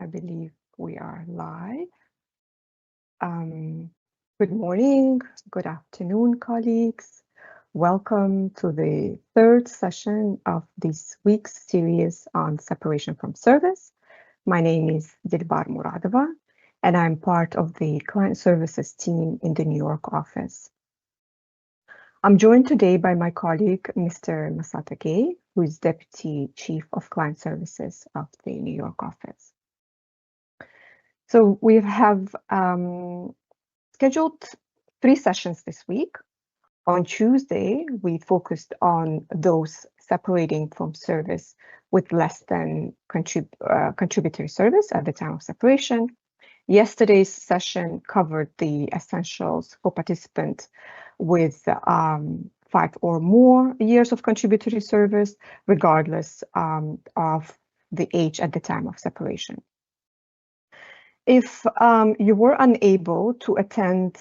I believe we are live. Good morning, good afternoon, colleagues. Welcome to the third session of this week's series on separation from service. My name is Dilbar Muradova, and I'm part of the client services team in the New York office. I'm joined today by my colleague, Mr. Masata Gay, who is Deputy Chief of Client Services of the New York office. So we have scheduled 3 sessions this week. On Tuesday, we focused on those separating from service with less than contributory service at the time of separation. Yesterday's session covered the essentials for participants with 5 or more years of contributory service, regardless of the age at the time of separation. If you were unable to attend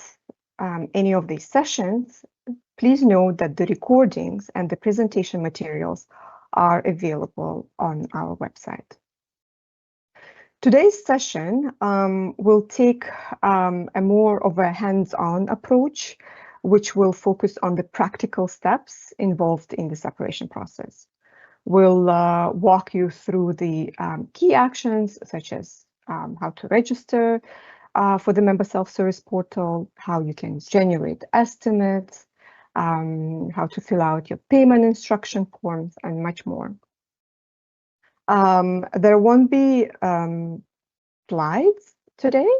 any of these sessions, please know that the recordings and the presentation materials are available on our website. Today's session will take a more of a hands-on approach, which will focus on the practical steps involved in the separation process. We'll walk you through the key actions, such as how to register for the Member Self-Service portal, how you can generate estimates, how to fill out your payment instruction forms, and much more. There won't be slides today,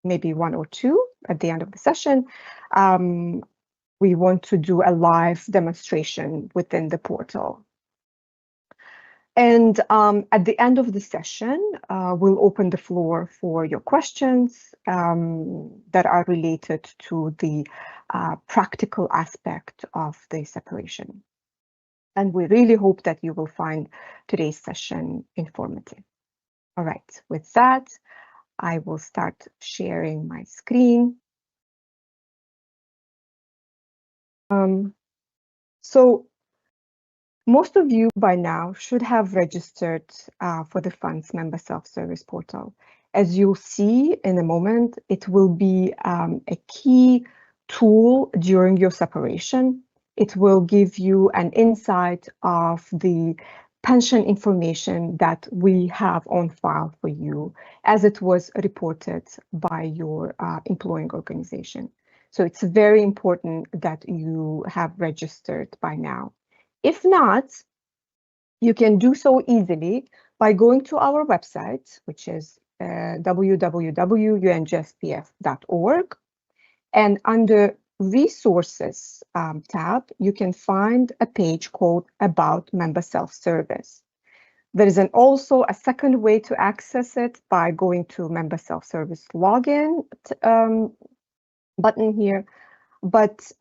maybe 1 or 2 at the end of the session. We want to do a live demonstration within the portal. And at the end of the session, we'll open the floor for your questions that are related to the practical aspect of the separation. And we really hope that you will find today's session informative. All right, with that, I will start sharing my screen. So most of you by now should have registered for the Fund's Member Self-Service portal. As you'll see in a moment, it will be a key tool during your separation. It will give you an insight of the pension information that we have on file for you as it was reported by your employing organization. So it's very important that you have registered by now. If not, you can do so easily by going to our website, which is www.unjspf.org. And under Resources tab, you can find a page called About Member Self-Service. There is also a second way to access it by going to Member Self-Service login button here, but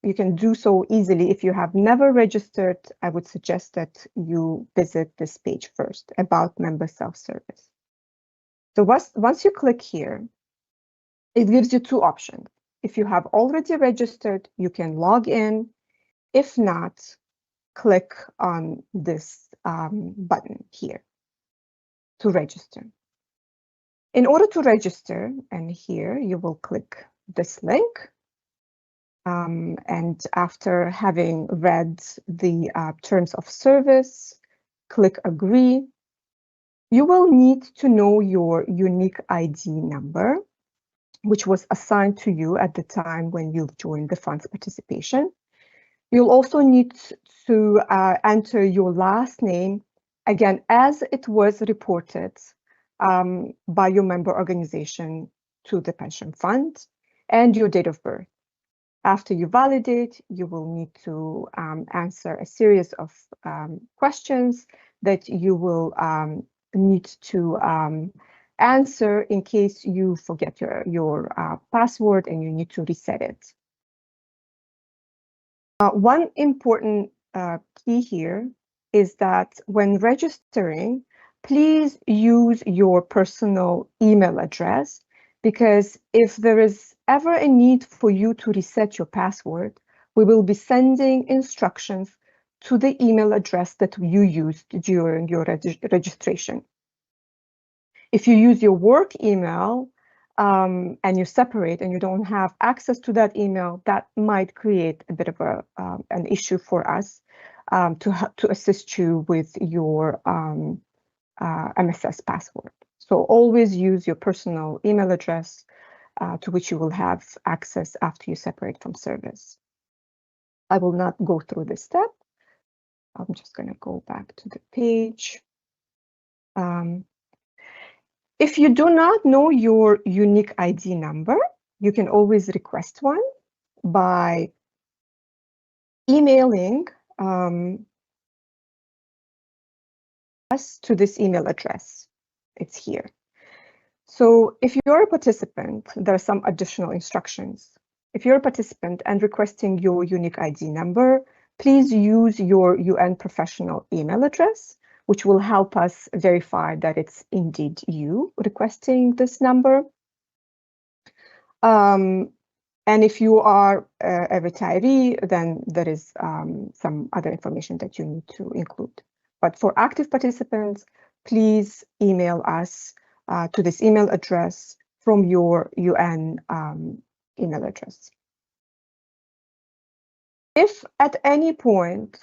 you can do so easily. If you have never registered, I would suggest that you visit this page first, About Member Self-Service. So once you click here, it gives you 2 options. If you have already registered, you can log in. If not, click on this button here to register. In order to register, and here you will click this link. And after having read the terms of service, click Agree. You will need to know your unique ID number, which was assigned to you at the time when you joined the fund's participation. You'll also need to enter your last name, again, as it was reported by your member organization to the pension fund, and your date of birth. After you validate, you will need to answer a series of questions that you will need to answer in case you forget your password and you need to reset it. One important key here is that when registering, please use your personal email address, because if there is ever a need for you to reset your password, we will be sending instructions to the email address that you used during your registration. If you use your work email and you separate and you don't have access to that email, that might create a bit of an issue for us to assist you with your MSS password. So always use your personal email address to which you will have access after you separate from service. I will not go through this step. I'm just going to go back to the page. If you do not know your unique ID number, you can always request one by emailing us to this email address. It's here. So if you're a participant, there are some additional instructions. If you're a participant and requesting your unique ID number, please use your UN professional email address, which will help us verify that it's indeed you requesting this number. And if you are a retiree, then there is some other information that you need to include. But for active participants, please email us to this email address from your UN email address. If at any point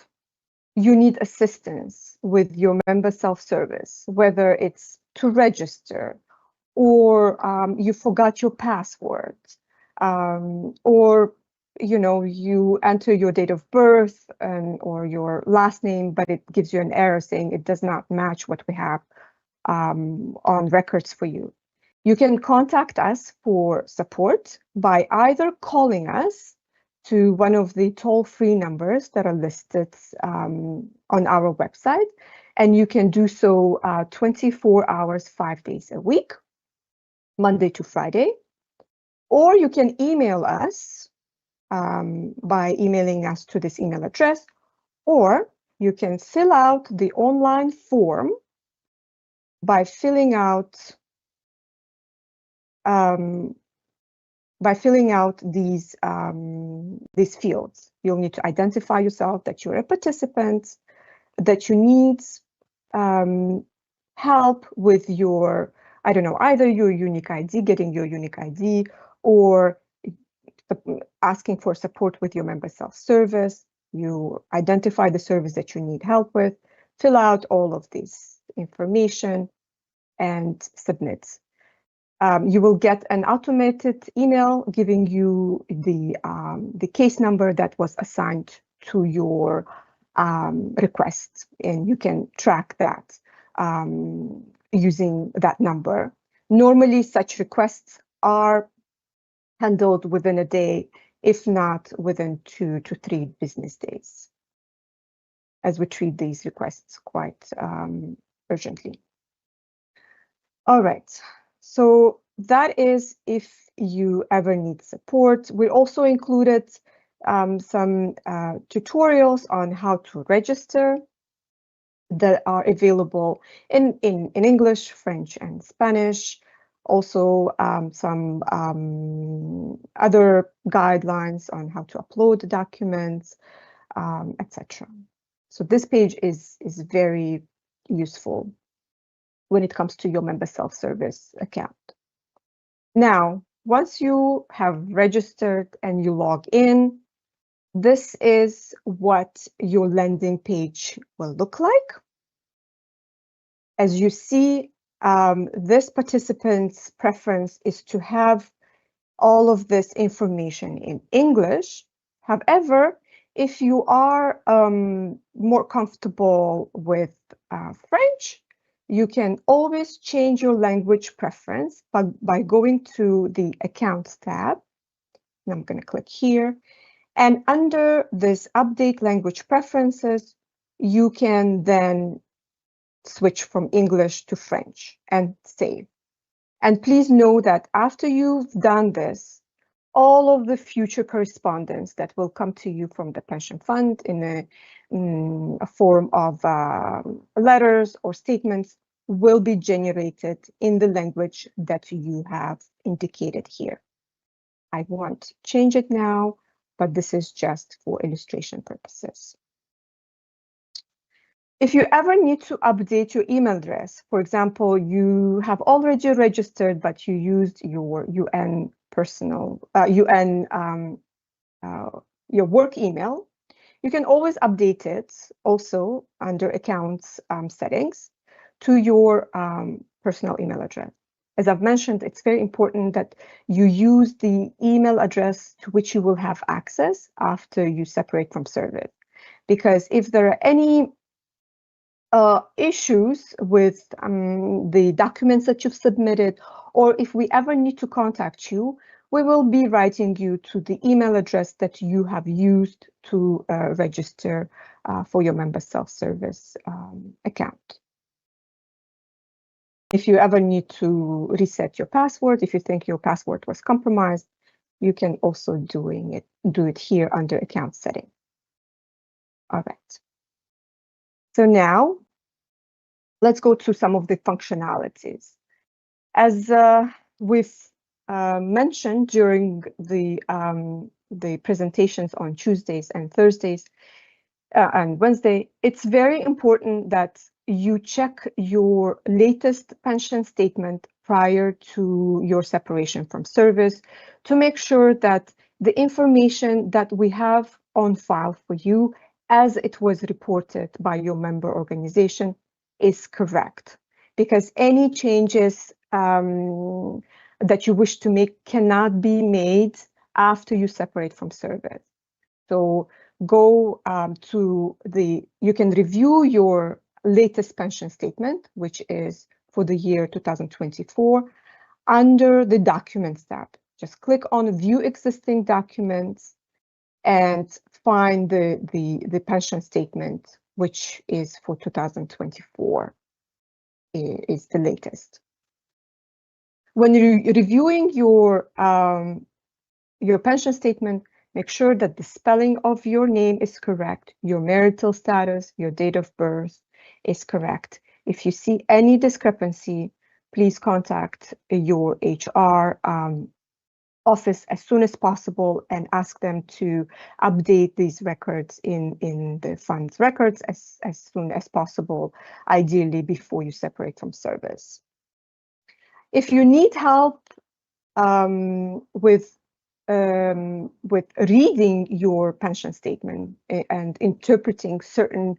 you need assistance with your member self-service, whether it's to register or you forgot your password, or you enter your date of birth or your last name, but it gives you an error saying it does not match what we have on records for you. You can contact us for support by either calling us to one of the toll-free numbers that are listed on our website, and you can do so 24 hours, 5 days a week, Monday to Friday, or you can email us by emailing us to this email address, or you can fill out the online form by filling out these fields. You'll need to identify yourself that you're a participant, that you need help with your, I don't know, either your unique ID, getting your unique ID, or asking for support with your member self-service. You identify the service that you need help with, fill out all of this information, and submit. You will get an automated email giving you the case number that was assigned to your request, and you can track that using that number. Normally, such requests are handled within a day, if not within 2 to 3 business days, as we treat these requests quite urgently. All right, so that is if you ever need support. We also included some tutorials on how to register that are available in English, French, and Spanish. Also, some other guidelines on how to upload the documents, etc. So this page is very useful when it comes to your member self-service account. Now, once you have registered and you log in, this is what your landing page will look like. As you see, this participant's preference is to have all of this information in English. However, if you are more comfortable with French, you can always change your language preference by going to the Accounts tab. And I'm going to click here. And under this Update Language Preferences, you can then switch from English to French and save. And please know that after you've done this, all of the future correspondence that will come to you from the pension fund in a form of letters or statements will be generated in the language that you have indicated here. I won't change it now, but this is just for illustration purposes. If you ever need to update your email address, for example, you have already registered, but you used your UN your work email, you can always update it also under accounts settings to your personal email address. As I've mentioned, it's very important that you use the email address to which you will have access after you separate from service. Because if there are any issues with the documents that you've submitted, or if we ever need to contact you, we will be writing you to the email address that you have used to register for your member self-service account. If you ever need to reset your password, if you think your password was compromised, you can also do it here under account setting. All right. So now let's go to some of the functionalities. As we've mentioned during the presentations on Tuesdays and Thursdays and Wednesday, it's very important that you check your latest pension statement prior to your separation from service to make sure that the information that we have on file for you as it was reported by your member organization is correct, because any changes that you wish to make cannot be made after you separate from service. So go you can review your latest pension statement, which is for the year 2024, under the Documents tab. Just click on View Existing Documents and find the pension statement, which is for 2024, is the latest. When you're reviewing your pension statement, make sure that the spelling of your name is correct, your marital status, your date of birth is correct. If you see any discrepancy, please contact your HR office as soon as possible and ask them to update these records in the fund's records as soon as possible, ideally before you separate from service. If you need help with reading your pension statement and interpreting certain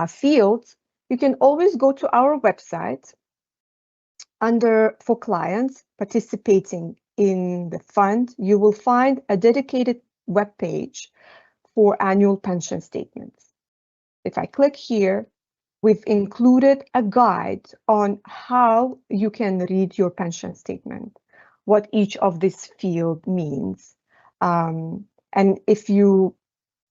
fields, you can always go to our website under for clients participating in the fund. You will find a dedicated web page for annual pension statements. If I click here, we've included a guide on how you can read your pension statement, what each of this field means. And if you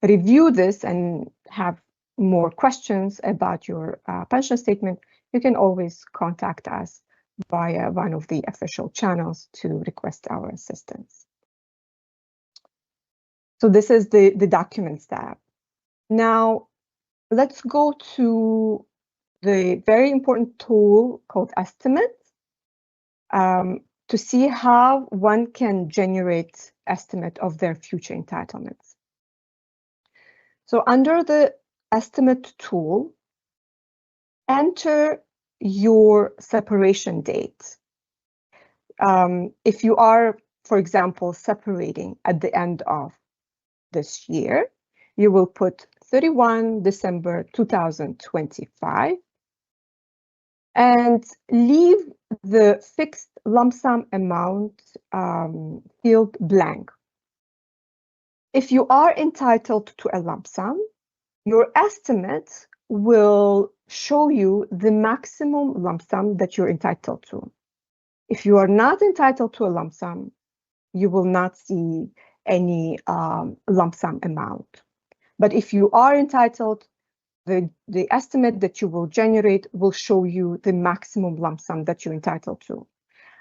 review this and have more questions about your pension statement, you can always contact us via one of the official channels to request our assistance. So this is the Documents tab. Now, let's go to the very important tool called Estimates to see how one can generate estimate of their future entitlements. So under the Estimate tool, enter your separation date. If you are, for example, separating at the end of this year, you will put 31 December 2025 and leave the fixed lump sum amount field blank. If you are entitled to a lump sum, your estimate will show you the maximum lump sum that you're entitled to. If you are not entitled to a lump sum, you will not see any lump sum amount. But if you are entitled, the estimate that you will generate will show you the maximum lump sum that you're entitled to.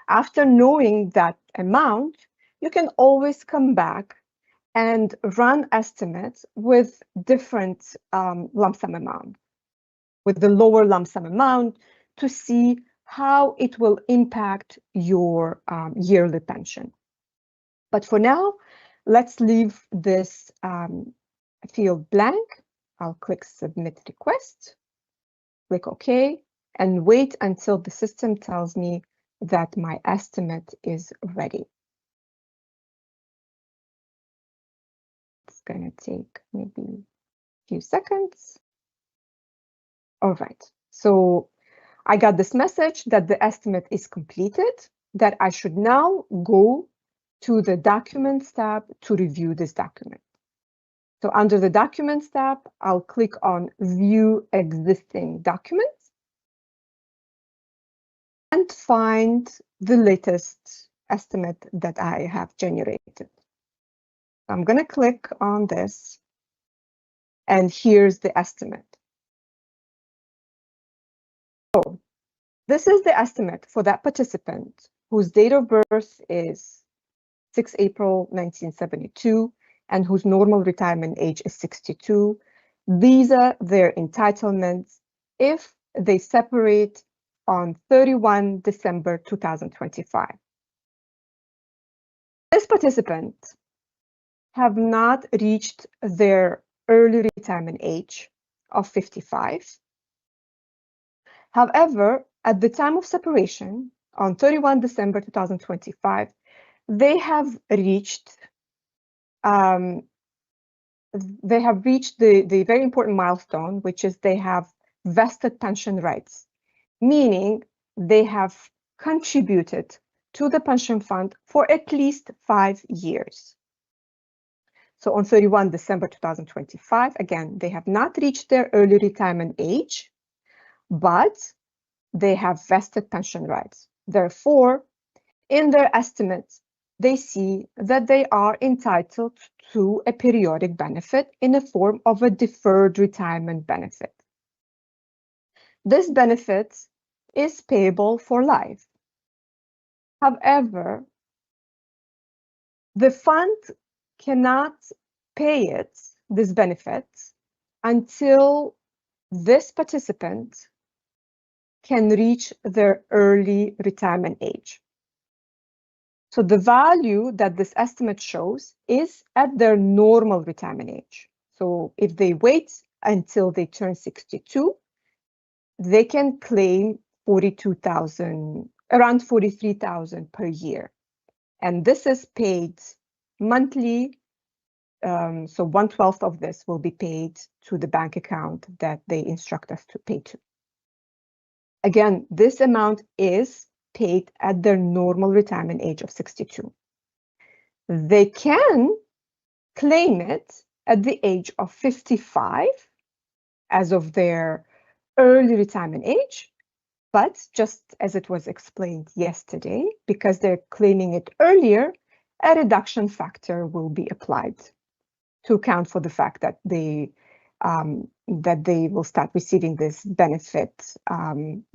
After knowing that amount, you can always come back and run estimates with different lump sum amount, with the lower lump sum amount, to see how it will impact your yearly pension. But for now, let's leave this field blank. I'll click Submit Request. click OK, and wait until the system tells me that my estimate is ready. It's going to take maybe a few seconds. All right, so I got this message that the estimate is completed, that I should now go to the Documents tab to review this document. So under the Documents tab, I'll click on View Existing Documents and find the latest estimate that I have generated. I'm going to click on this, and here's the estimate. So this is the estimate for that participant whose date of birth is 6 April 1972 and whose normal retirement age is 62. These are their entitlements if they separate on 31 December 2025. This participant have not reached their early retirement age of 55. However, at the time of separation on 31 December 2025, they have reached the very important milestone, which is they have vested pension rights, meaning they have contributed to the pension fund for at least 5 years. So on 31 December 2025, again, they have not reached their early retirement age, but they have vested pension rights. Therefore, in their estimates, they see that they are entitled to a periodic benefit in the form of a deferred retirement benefit. This benefit is payable for life. However, the fund cannot pay this benefit until this participant can reach their early retirement age. So the value that this estimate shows is at their normal retirement age. So if they wait until they turn 62, they can claim around 43,000 per year. And this is paid monthly. So 1/12 of this will be paid to the bank account that they instruct us to pay to. Again, this amount is paid at their normal retirement age of 62. They can claim it at the age of 55 as of their early retirement age, but just as it was explained yesterday, because they're claiming it earlier, a reduction factor will be applied to account for the fact that they will start receiving this benefit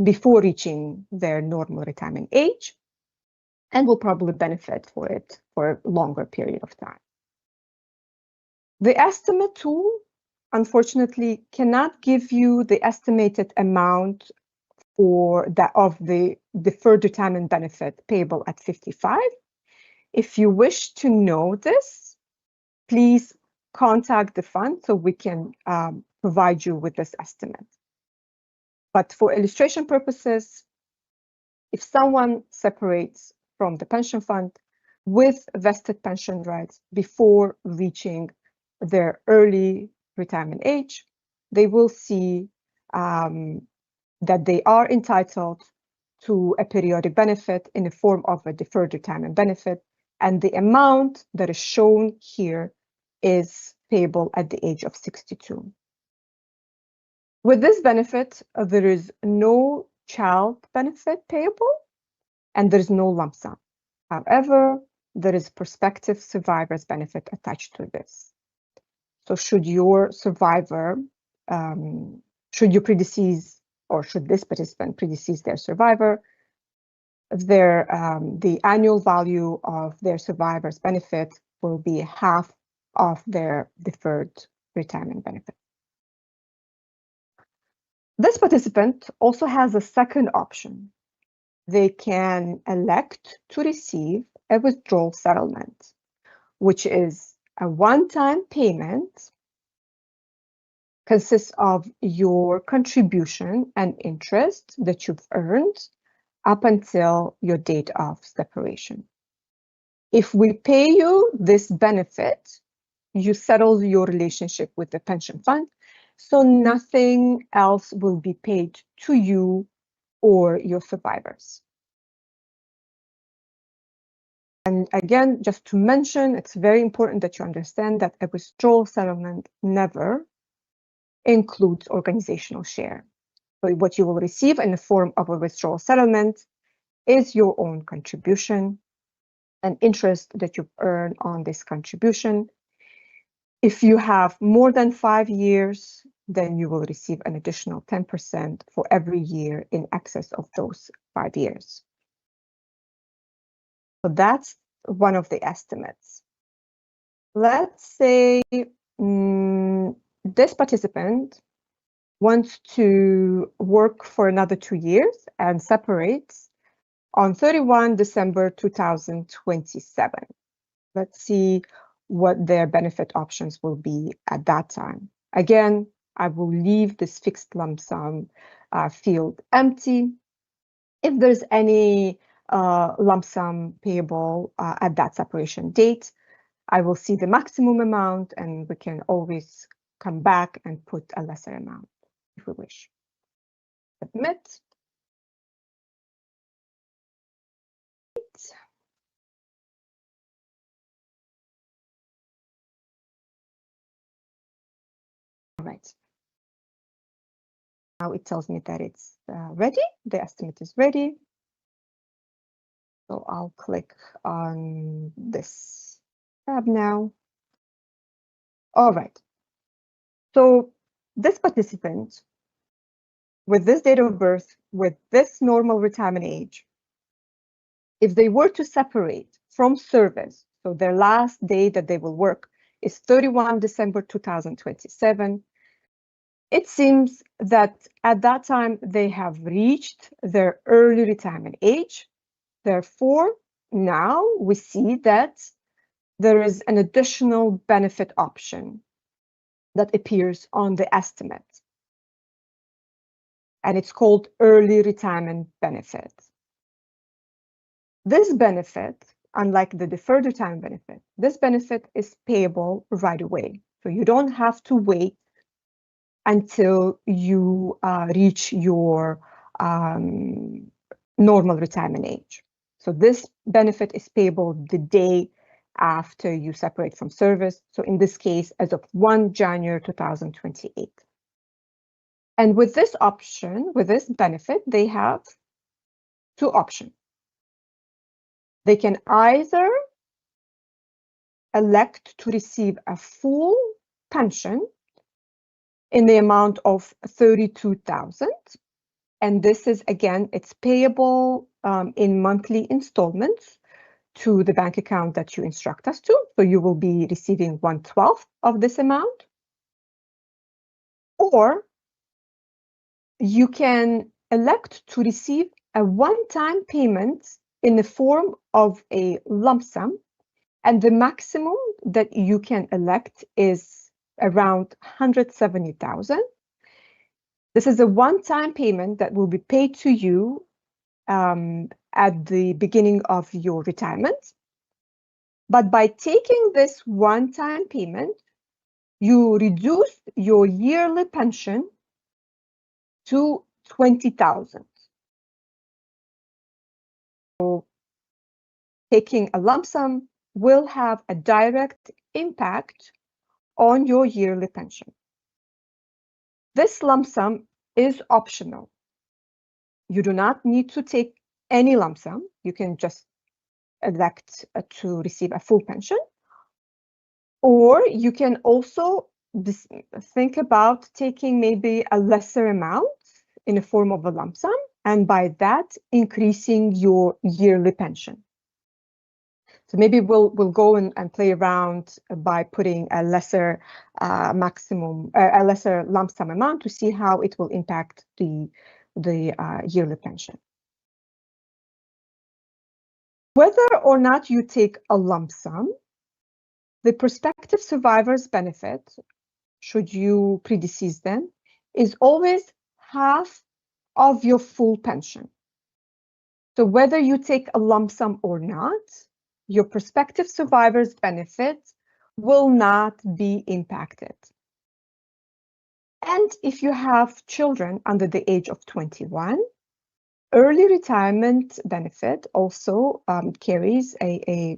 before reaching their normal retirement age, and will probably benefit for it for a longer period of time. The estimate tool, unfortunately, cannot give you the estimated amount of the deferred retirement benefit payable at 55. If you wish to know this, please contact the fund so we can provide you with this estimate. But for illustration purposes, if someone separates from the pension fund with vested pension rights before reaching their early retirement age, they will see that they are entitled to a periodic benefit in the form of a deferred retirement benefit, and the amount that is shown here is payable at the age of 62. With this benefit, there is no child benefit payable, and there is no lump sum. However, there is prospective survivor's benefit attached to this. So should your survivor, should you predecease, or should this participant predecease their survivor, the annual value of their survivor's benefit will be half of their deferred retirement benefit. This participant also has a second option. They can elect to receive a withdrawal settlement, which is a one-time payment consists of your contribution and interest that you've earned up until your date of separation. If we pay you this benefit, you settle your relationship with the pension fund, so nothing else will be paid to you or your survivors. And again, just to mention, it's very important that you understand that a withdrawal settlement never includes organizational share. So what you will receive in the form of a withdrawal settlement is your own contribution and interest that you've earned on this contribution. If you have more than 5 years, then you will receive an additional 10% for every year in excess of those 5 years. So that's one of the estimates. Let's say this participant wants to work for another 2 years and separates on 31 December 2027. Let's see what their benefit options will be at that time. Again, I will leave this fixed lump sum field empty. If there's any lump sum payable at that separation date, I will see the maximum amount, and we can always come back and put a lesser amount if we wish. Submit. All right. Now it tells me that it's ready. The estimate is ready. So I'll click on this tab now. All right. So this participant with this date of birth, with this normal retirement age, if they were to separate from service, so their last day that they will work is 31 December 2027, it seems that at that time they have reached their early retirement age. Therefore, now we see that there is an additional benefit option that appears on the estimate, and it's called early retirement benefit. This benefit, unlike the deferred retirement benefit, this benefit is payable right away. So you don't have to wait until you reach your normal retirement age. So this benefit is payable the day after you separate from service. So in this case, as of 1 January 2028. And with this option, with this benefit, they have 2 options. They can either elect to receive a full pension in the amount of $32,000. And this is, again, it's payable in monthly installments to the bank account that you instruct us to. So you will be receiving 1/12 of this amount. Or you can elect to receive a one-time payment in the form of a lump sum, and the maximum that you can elect is around $170,000. This is a one-time payment that will be paid to you at the beginning of your retirement. But by taking this one-time payment, you reduce your yearly pension to $20,000. So taking a lump sum will have a direct impact on your yearly pension. This lump sum is optional. You do not need to take any lump sum. You can just elect to receive a full pension. Or you can also think about taking maybe a lesser amount in the form of a lump sum, and by that increasing your yearly pension. So maybe we'll go and play around by putting a lesser a lesser lump sum amount to see how it will impact the yearly pension. Whether or not you take a lump sum, the prospective survivor's benefit should you predecease them, is always half of your full pension. So whether you take a lump sum or not, your prospective survivor's benefits will not be impacted. And if you have children under the age of 21, early retirement benefit also carries a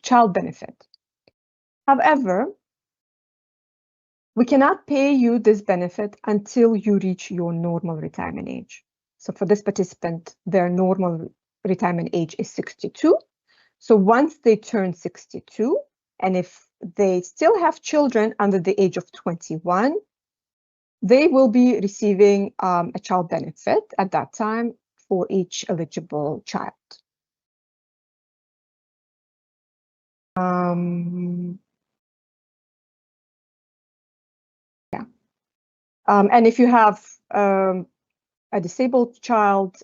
child benefit. However, we cannot pay you this benefit until you reach your normal retirement age. So for this participant, their normal retirement age is 62. So once they turn 62, and if they still have children under the age of 21, they will be receiving a child benefit at that time for each eligible child. And if you have a disabled child,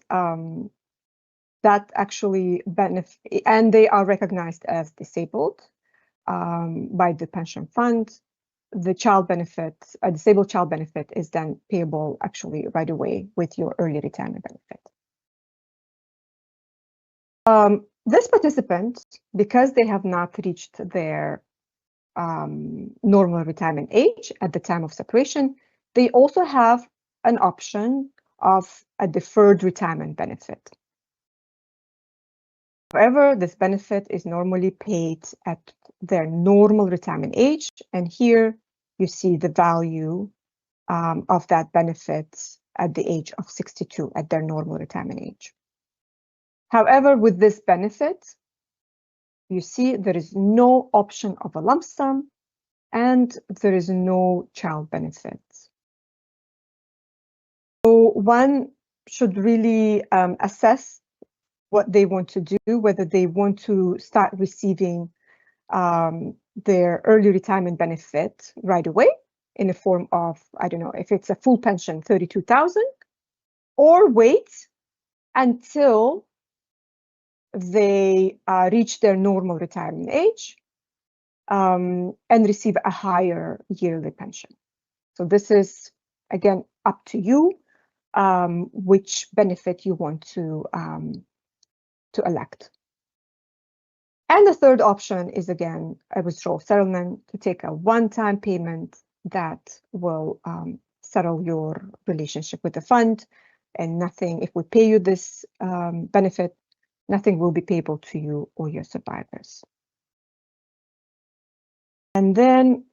that actually benefit, and they are recognized as disabled by the pension fund, the child benefit, a disabled child benefit, is then payable actually right away with your early retirement benefit. This participant, because they have not reached their normal retirement age at the time of separation, they also have an option of a deferred retirement benefit. However, this benefit is normally paid at their normal retirement age, and here you see the value of that benefit at the age of 62 at their normal retirement age. However, with this benefit, you see there is no option of a lump sum and there is no child benefit. So one should really assess what they want to do, whether they want to start receiving their early retirement benefit right away in the form of, I don't know, if it's a full pension, 32,000, or wait until they reach their normal retirement age and receive a higher yearly pension. So this is, again, up to you, which benefit you want to elect. And the third option is, again, a withdrawal settlement, to take a one-time payment that will settle your relationship with the fund, and nothing, if we pay you this benefit, nothing will be payable to you or your survivors. And then,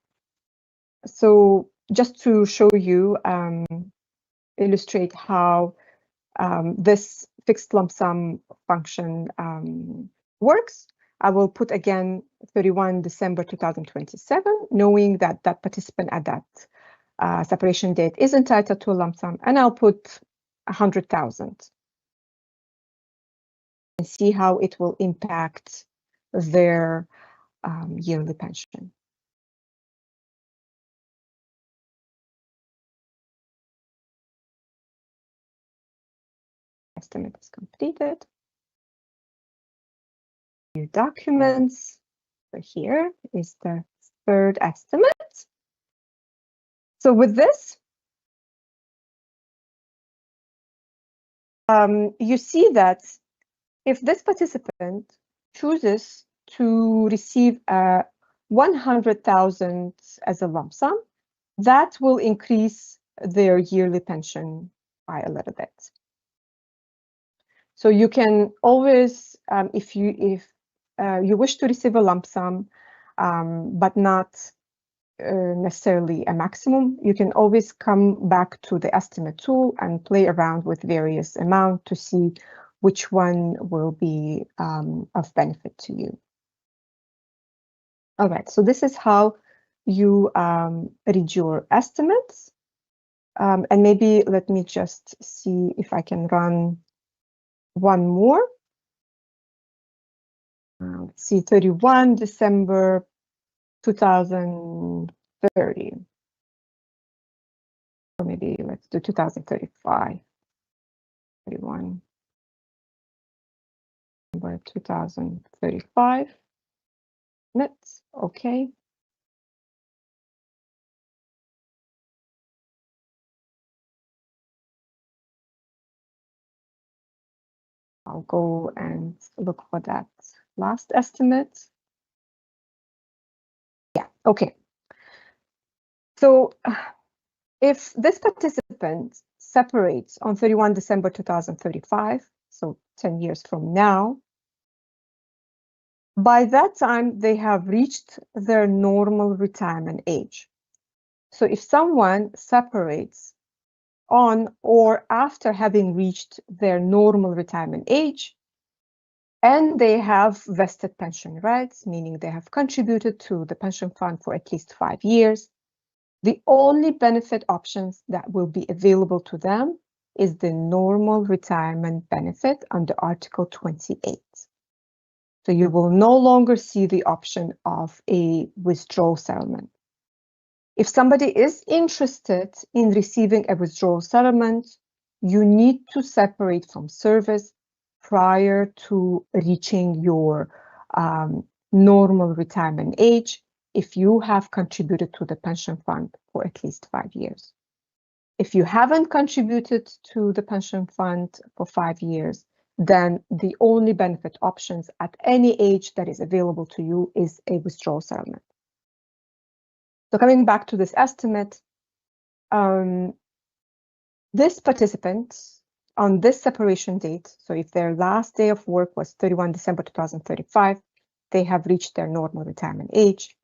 so just to show you, illustrate how this fixed lump sum function works, I will put again 31 December 2027, knowing that that participant at that separation date is entitled to a lump sum, and I'll put 100,000 and see how it will impact their yearly pension. Estimate is completed. New documents. So here is the third estimate. So with this, you see that if this participant chooses to receive 100,000 as a lump sum, that will increase their yearly pension by a little bit. So you can always, if you wish to receive a lump sum, but not necessarily a maximum, you can always come back to the estimate tool and play around with various amounts to see which one will be of benefit to you. All right, so this is how you read your estimates. And maybe let me just see if I can run one more. Let's see, 31 December 2030. Or maybe let's do 2035. 31 December 2035. Let's, okay. I'll go and look for that last estimate. Yeah, okay. So if this participant separates on 31 December 2035, so 10 years from now, by that time, they have reached their normal retirement age. So if someone separates on or after having reached their normal retirement age, and they have vested pension rights, meaning they have contributed to the pension fund for at least 5 years, the only benefit options that will be available to them is the normal retirement benefit under Article 28. So you will no longer see the option of a withdrawal settlement. If somebody is interested in receiving a withdrawal settlement, you need to separate from service prior to reaching your normal retirement age if you have contributed to the pension fund for at least 5 years. If you haven't contributed to the pension fund for 5 years, then the only benefit options at any age that is available to you is a withdrawal settlement. So coming back to this estimate, this participant on this separation date, so if their last day of work was 31 December 2035, they have reached their normal retirement age.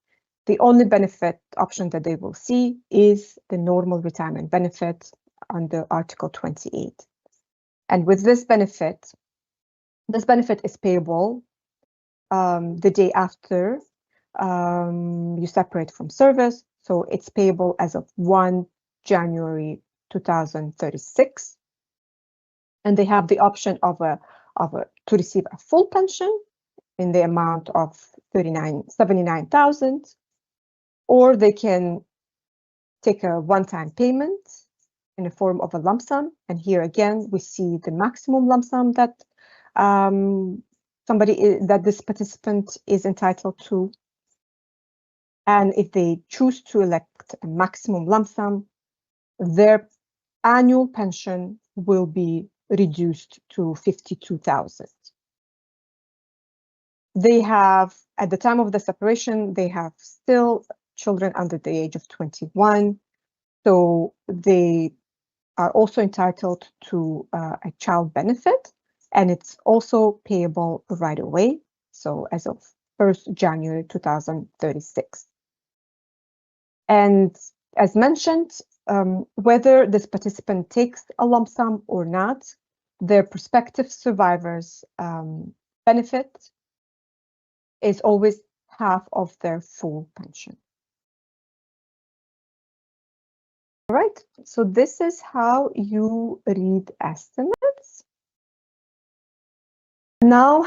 The only benefit option that they will see is the normal retirement benefit under Article 28. And with this benefit is payable the day after you separate from service. So it's payable as of 1 January 2036. And they have the option to receive a full pension in the amount of 79,000, or they can take a one-time payment in the form of a lump sum. And here again, we see the maximum lump sum that this participant is entitled to. And if they choose to elect a maximum lump sum, their annual pension will be reduced to 52,000. They have, at the time of the separation, they have still children under the age of 21. So they are also entitled to a child benefit, and it's also payable right away. So as of 1st January 2036. And as mentioned, whether this participant takes a lump sum or not, their prospective survivors' benefit is always half of their full pension. All right, so this is how you read estimates. Now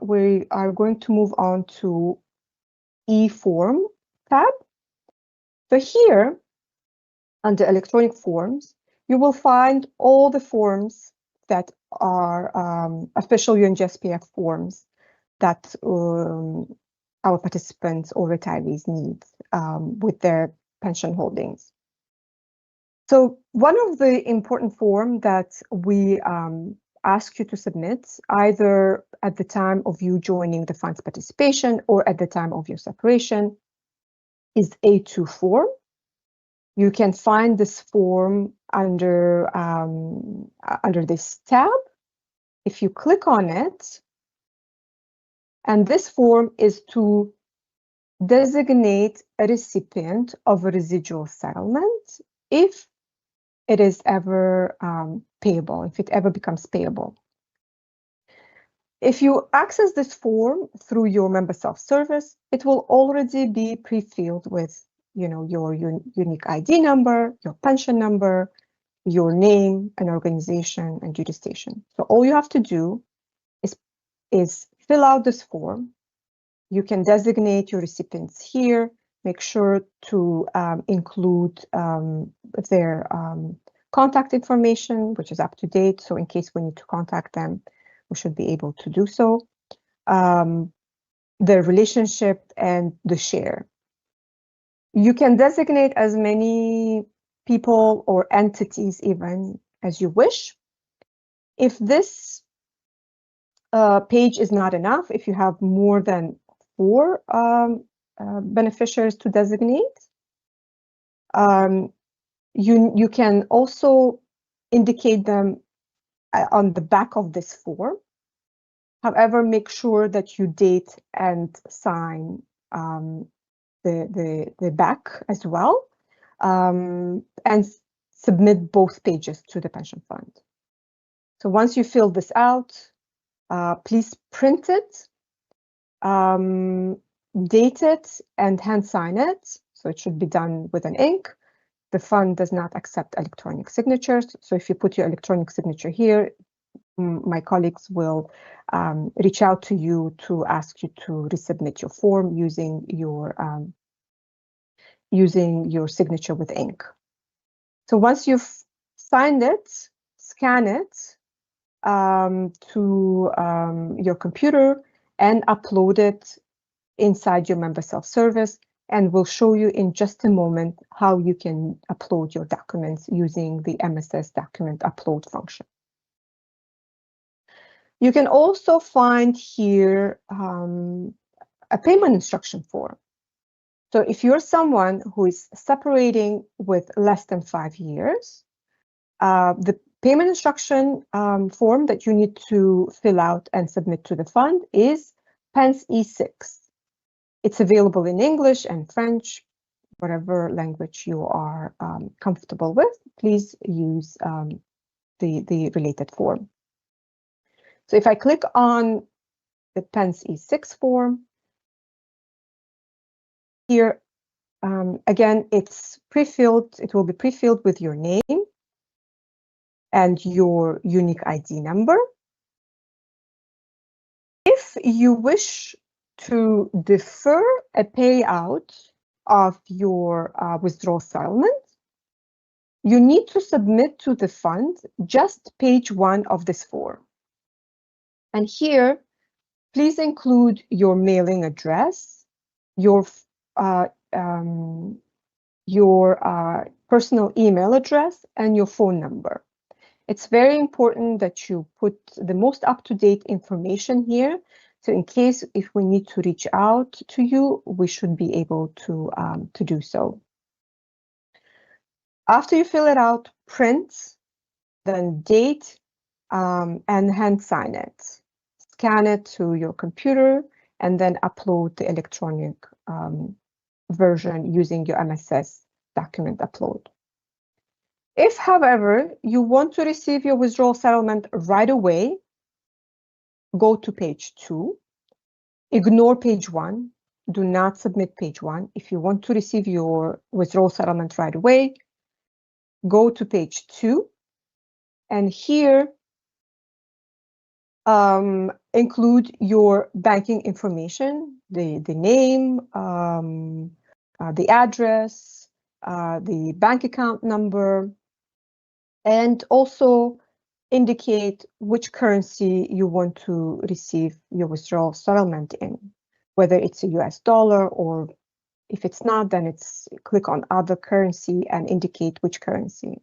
we are going to move on to e-form tab. So here, under electronic forms, you will find all the forms that are official UNJSPF forms that our participants or retirees need with their pension holdings. So one of the important forms that we ask you to submit, either at the time of you joining the fund's participation or at the time of your separation, is A2 form. You can find this form under this tab. If you click on it, and this form is to designate a recipient of a residual settlement if it is ever payable, if it ever becomes payable. If you access this form through your member self-service, it will already be pre-filled with your unique ID number, your pension number, your name, an organization, and jurisdiction. So all you have to do is fill out this form. You can designate your recipients here. Make sure to include their contact information, which is up to date. So in case we need to contact them, we should be able to do so. Their relationship and the share. You can designate as many people or entities even as you wish. If this page is not enough if you have more than 4 beneficiaries to designate. You can also indicate them on the back of this form. However, make sure that you date and sign the back as well, and submit both pages to the pension fund. So once you fill this out, please print it, date it, and hand sign it. So it should be done with an ink. The fund does not accept electronic signatures. So if you put your electronic signature here, my colleagues will reach out to you to ask you to resubmit your form using your signature with ink. So once you've signed it, scan it to your computer and upload it inside your Member Self-Service, and we'll show you in just a moment how you can upload your documents using the MSS document upload function. You can also find here a payment instruction form. So if you're someone who is separating with less than 5 years, the payment instruction form that you need to fill out and submit to the fund is PENS E6. It's available in English and French, whatever language you are comfortable with. Please use the related form. So if I click on the PENS E6 form, here, again, it's pre-filled. It will be pre-filled with your name and your unique ID number. If you wish to defer a payout of your withdrawal settlement, you need to submit to the fund just page 1 of this form. And here, please include your mailing address, your personal email address, and your phone number. It's very important that you put the most up-to-date information here. So in case if we need to reach out to you, we should be able to do so. After you fill it out, print, then date, and hand sign it. Scan it to your computer, and then upload the electronic version using your MSS document upload. If, however, you want to receive your withdrawal settlement right away, go to page 2. Ignore page 1. Do not submit page 1. If you want to receive your withdrawal settlement right away, go to page 2. And here, include your banking information, the name, the address, the bank account number, and also indicate which currency you want to receive your withdrawal settlement in, whether it's a US dollar, or if it's not, then it's click on other currency and indicate which currency,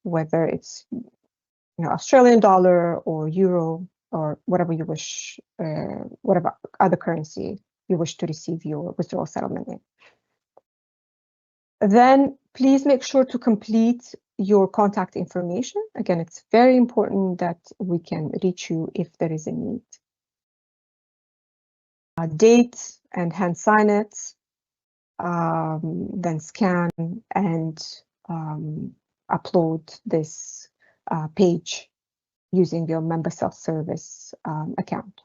whether it's Australian dollar or euro or whatever you wish, whatever other currency you wish to receive your withdrawal settlement in. Then please make sure to complete your contact information. Again, it's very important that we can reach you if there is a need. Date and hand sign it, then scan and upload this page using your Member Self-Service account.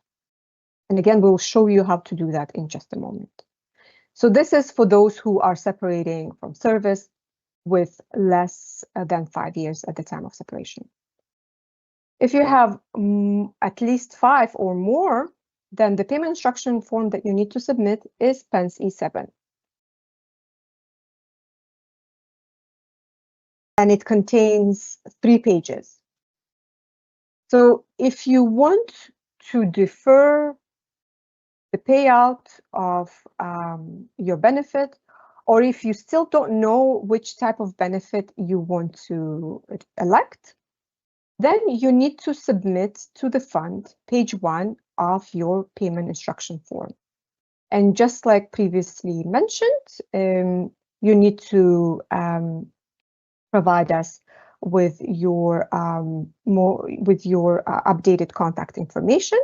And again, we'll show you how to do that in just a moment. So this is for those who are separating from service with less than 5 years at the time of separation. If you have at least 5 or more, then the payment instruction form that you need to submit is PENS E7. And it contains 3 pages. So if you want to defer the payout of your benefit, or if you still don't know which type of benefit you want to elect, Then you need to submit to the fund page 1 of your payment instruction form. And just like previously mentioned, you need to provide us with your updated contact information,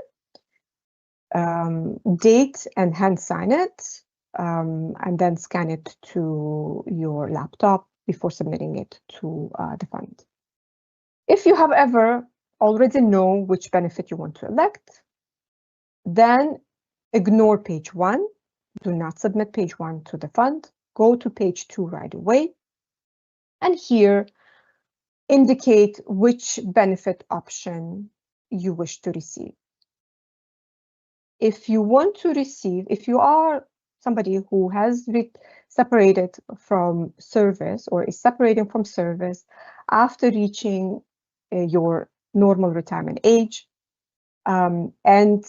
date, and hand sign it, and then scan it to your laptop before submitting it to the fund. If you, however, already know which benefit you want to elect, then ignore page 1. Do not submit page 1 to the fund. Go to page 2 right away. And here, indicate which benefit option you wish to receive. If you want to receive, if you are somebody who has separated from service or is separating from service after reaching your normal retirement age, and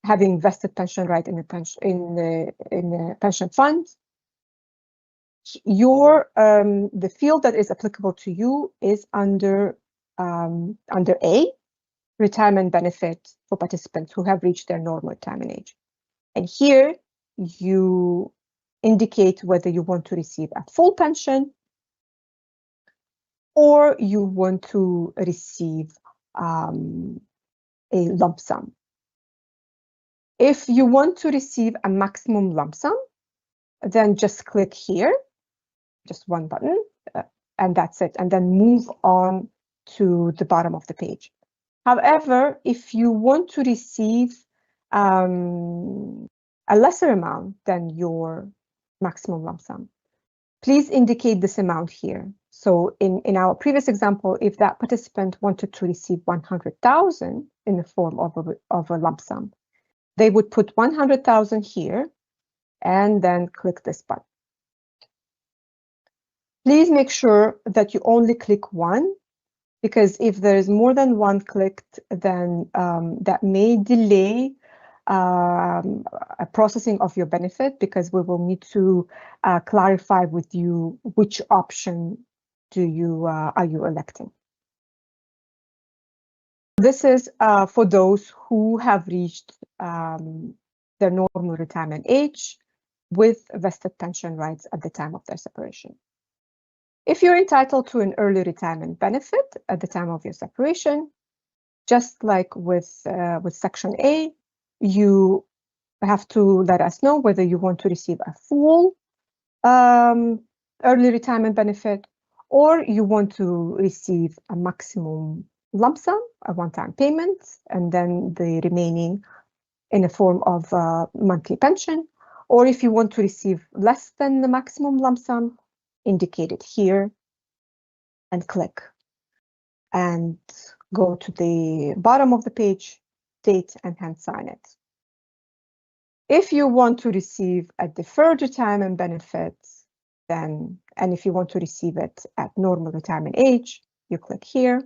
having vested pension right in the pension fund, the field that is applicable to you is under A, retirement benefit for participants who have reached their normal retirement age. And here you indicate whether you want to receive a full pension or you want to receive a lump sum. If you want to receive a maximum lump sum, then just click here, just one button, and that's it. And then move on to the bottom of the page. However, if you want to receive a lesser amount than your maximum lump sum, please indicate this amount here. So in our previous example, if that participant wanted to receive 100,000 in the form of a lump sum, they would put 100,000 here and then click this button. Please make sure that you only click one, because if there is more than one clicked, then that may delay a processing of your benefit, because we will need to clarify with you which option are you electing. This is for those who have reached their normal retirement age with vested pension rights at the time of their separation. If you're entitled to an early retirement benefit at the time of your separation, just like with Section A, you have to let us know whether you want to receive a full early retirement benefit, or you want to receive a maximum lump sum, a one-time payment, and then the remaining in a form of monthly pension, or if you want to receive less than the maximum lump sum, indicate it here and click. And go to the bottom of the page, date, and hand sign it. If you want to receive a deferred retirement benefit, and if you want to receive it at normal retirement age, you click here.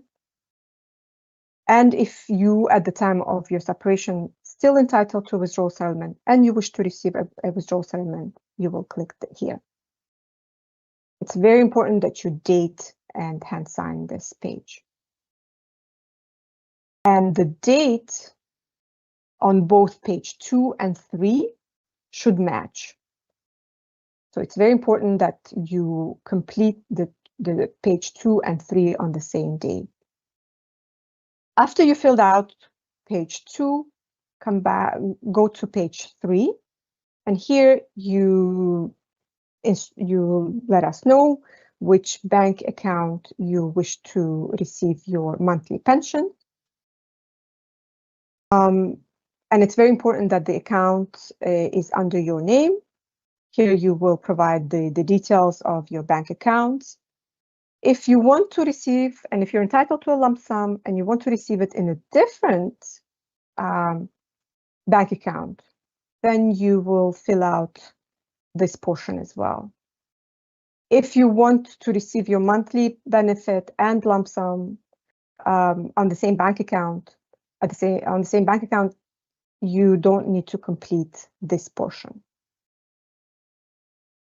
And if you, at the time of your separation, still entitled to withdrawal settlement and you wish to receive a withdrawal settlement, you will click here. It's very important that you date and hand sign this page. And the date on both page 2 and 3 should match. So it's very important that you complete the page 2 and 3 on the same day. After you filled out page 2, come back, go to page 3, and here you let us know which bank account you wish to receive your monthly pension. And it's very important that the account is under your name. Here you will provide the details of your bank accounts. If you want to receive, and if you're entitled to a lump sum and you want to receive it in a different bank account, then you will fill out this portion as well. If you want to receive your monthly benefit and lump sum on the same bank account, on the same bank account, you don't need to complete this portion.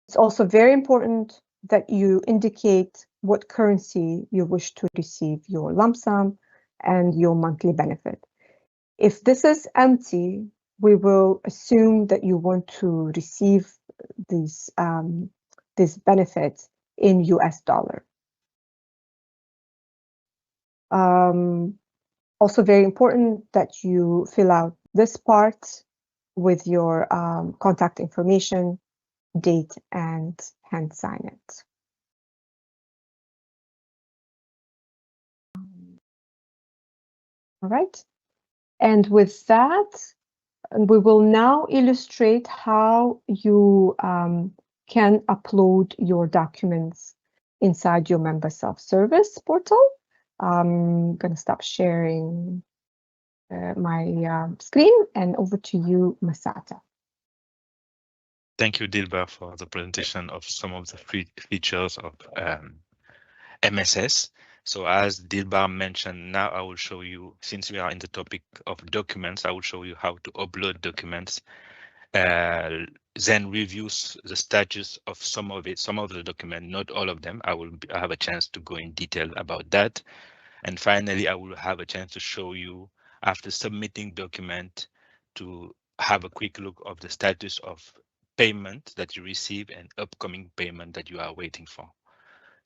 It's also very important that you indicate what currency you wish to receive your lump sum and your monthly benefit. If this is empty, we will assume that you want to receive these benefits in US dollar. Also very important that you fill out this part with your contact information, date, and hand sign it. All right. And with that, we will now illustrate how you can upload your documents inside your Member Self-Service portal. I'm going to stop sharing my screen, and over to you, Masata. Thank you, Dilba, for the presentation of some of the features of MSS. So as Dilba mentioned, now I will show you, since we are in the topic of documents, I will show you how to upload documents, then review the status of some of the document, not all of them. I have a chance to go in detail about that. And finally, I will have a chance to show you after submitting document to have a quick look of the status of payment that you receive and upcoming payment that you are waiting for.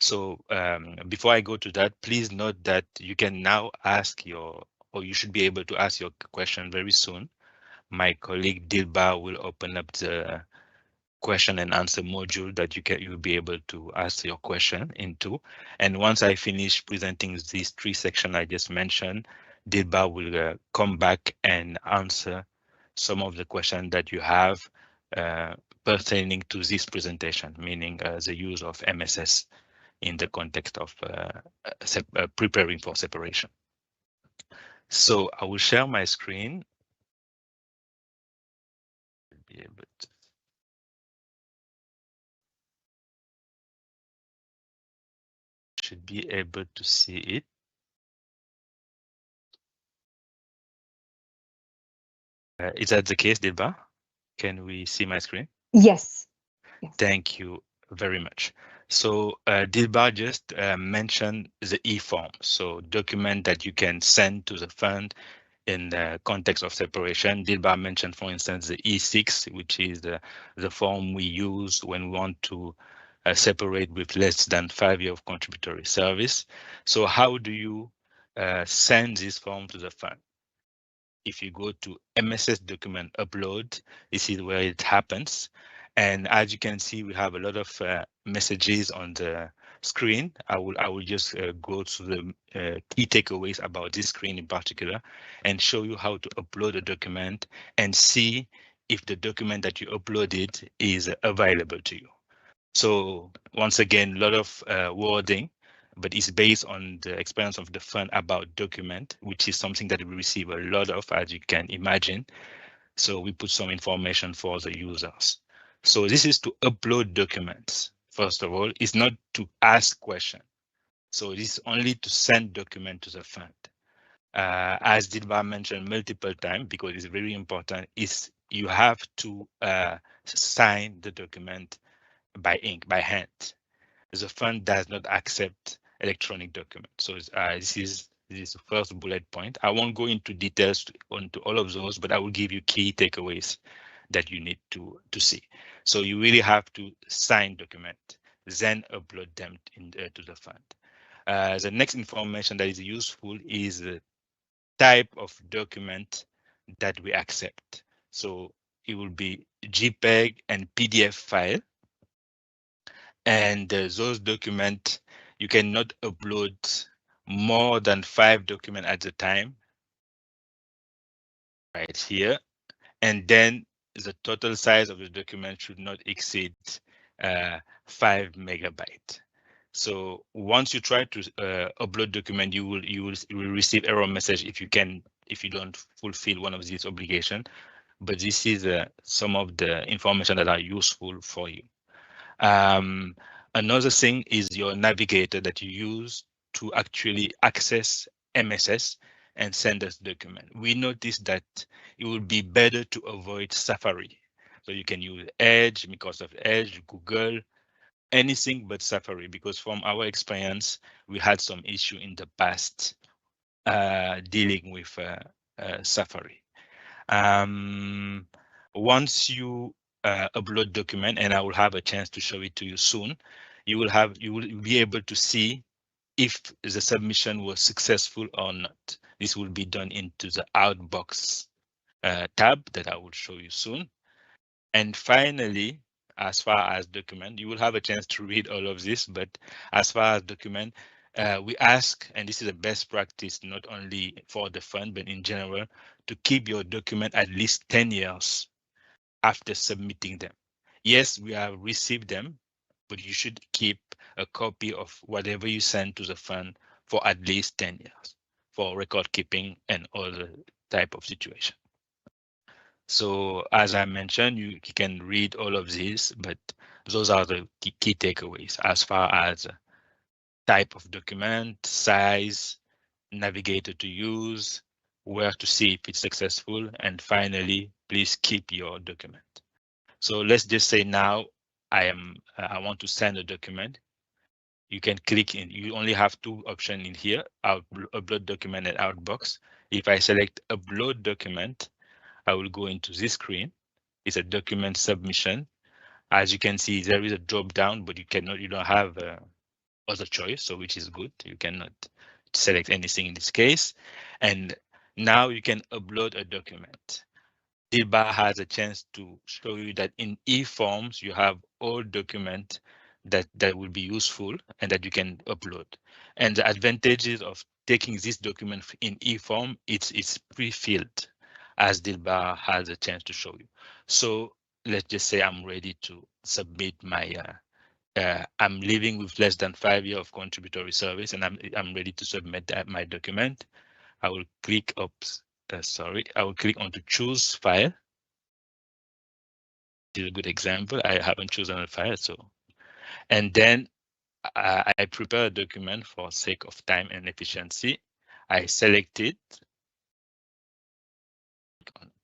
So before I go to that, please note that you can now ask or you should be able to ask your question very soon. My colleague Dilba will open up the question and answer module that you'll be able to ask your question into. And once I finish presenting these 3 sections I just mentioned, Dilba will come back and answer some of the questions that you have pertaining to this presentation, meaning the use of MSS in the context of preparing for separation. So I will share my screen. Be able to should be able to see it. Is that the case, Dilba? Can we see my screen? Yes. Thank you very much. So Dilba just mentioned the e-form, so document that you can send to the fund in the context of separation. Dilba mentioned, for instance, the E6, which is the form we use when we want to separate with less than 5 years of contributory service. So how do you send this form to the fund? If you go to MSS document upload, this is where it happens. And as you can see, we have a lot of messages on the screen. I will just go to the key takeaways about this screen in particular and show you how to upload a document and see if the document that you uploaded is available to you. So once again, a lot of wording, but it's based on the experience of the fund about document, which is something that we receive a lot of, as you can imagine. So we put some information for the users. So this is to upload documents. First of all, it's not to ask questions. So it is only to send document to the fund. As Dilba mentioned multiple times, because it's very important, is you have to sign the document by ink, by hand. The fund does not accept electronic documents. So this is the first bullet point. I won't go into details onto all of those, but I will give you key takeaways that you need to see. So you really have to sign document, then upload them to the fund. The next information that is useful is the type of document that we accept. So it will be JPEG and PDF file. And those documents, you cannot upload more than 5 documents at a time, right here. And then the total size of the document should not exceed 5 megabytes. So once you try to upload document, you will receive error message if you don't fulfill one of these obligations. But this is some of the information that are useful for you. Another thing is your navigator that you use to actually access MSS and send us document. We noticed that it would be better to avoid Safari. So you can use Edge, Microsoft Edge, Google, anything but Safari, because from our experience, we had some issue in the past dealing with Safari. Once you upload document, and I will have a chance to show it to you soon, you will be able to see if the submission was successful or not. This will be done into the Outbox tab that I will show you soon. And finally, as far as document, you will have a chance to read all of this, but as far as document, we ask, and this is a best practice, not only for the fund, but in general, to keep your document at least 10 years after submitting them. Yes, we have received them, but you should keep a copy of whatever you send to the fund for at least 10 years for record keeping and other type of situation. So as I mentioned, you can read all of these, but those are the key takeaways as far as type of document, size, navigator to use, where to see if it's successful, and finally, please keep your document. So let's just say now I want to send a document. You can click in. You only have two options in here: upload document and Outbox. If I select upload document, I will go into this screen. It's a document submission. As you can see, there is a drop down, but you don't have other choice, so which is good. You cannot select anything in this case. And now you can upload a document. DILBA has a chance to show you that in e-forms, you have all documents that will be useful and that you can upload. And the advantages of taking this document in e-form, it's pre-filled, as DILBA has a chance to show you. So let's just say I'm ready to submit my, I'm living with less than 5 years of contributory service, and I'm ready to submit my document. I will click up. I will click on to choose file. This is a good example. I haven't chosen a file, so, and then I prepare a document for sake of time and efficiency. I select it,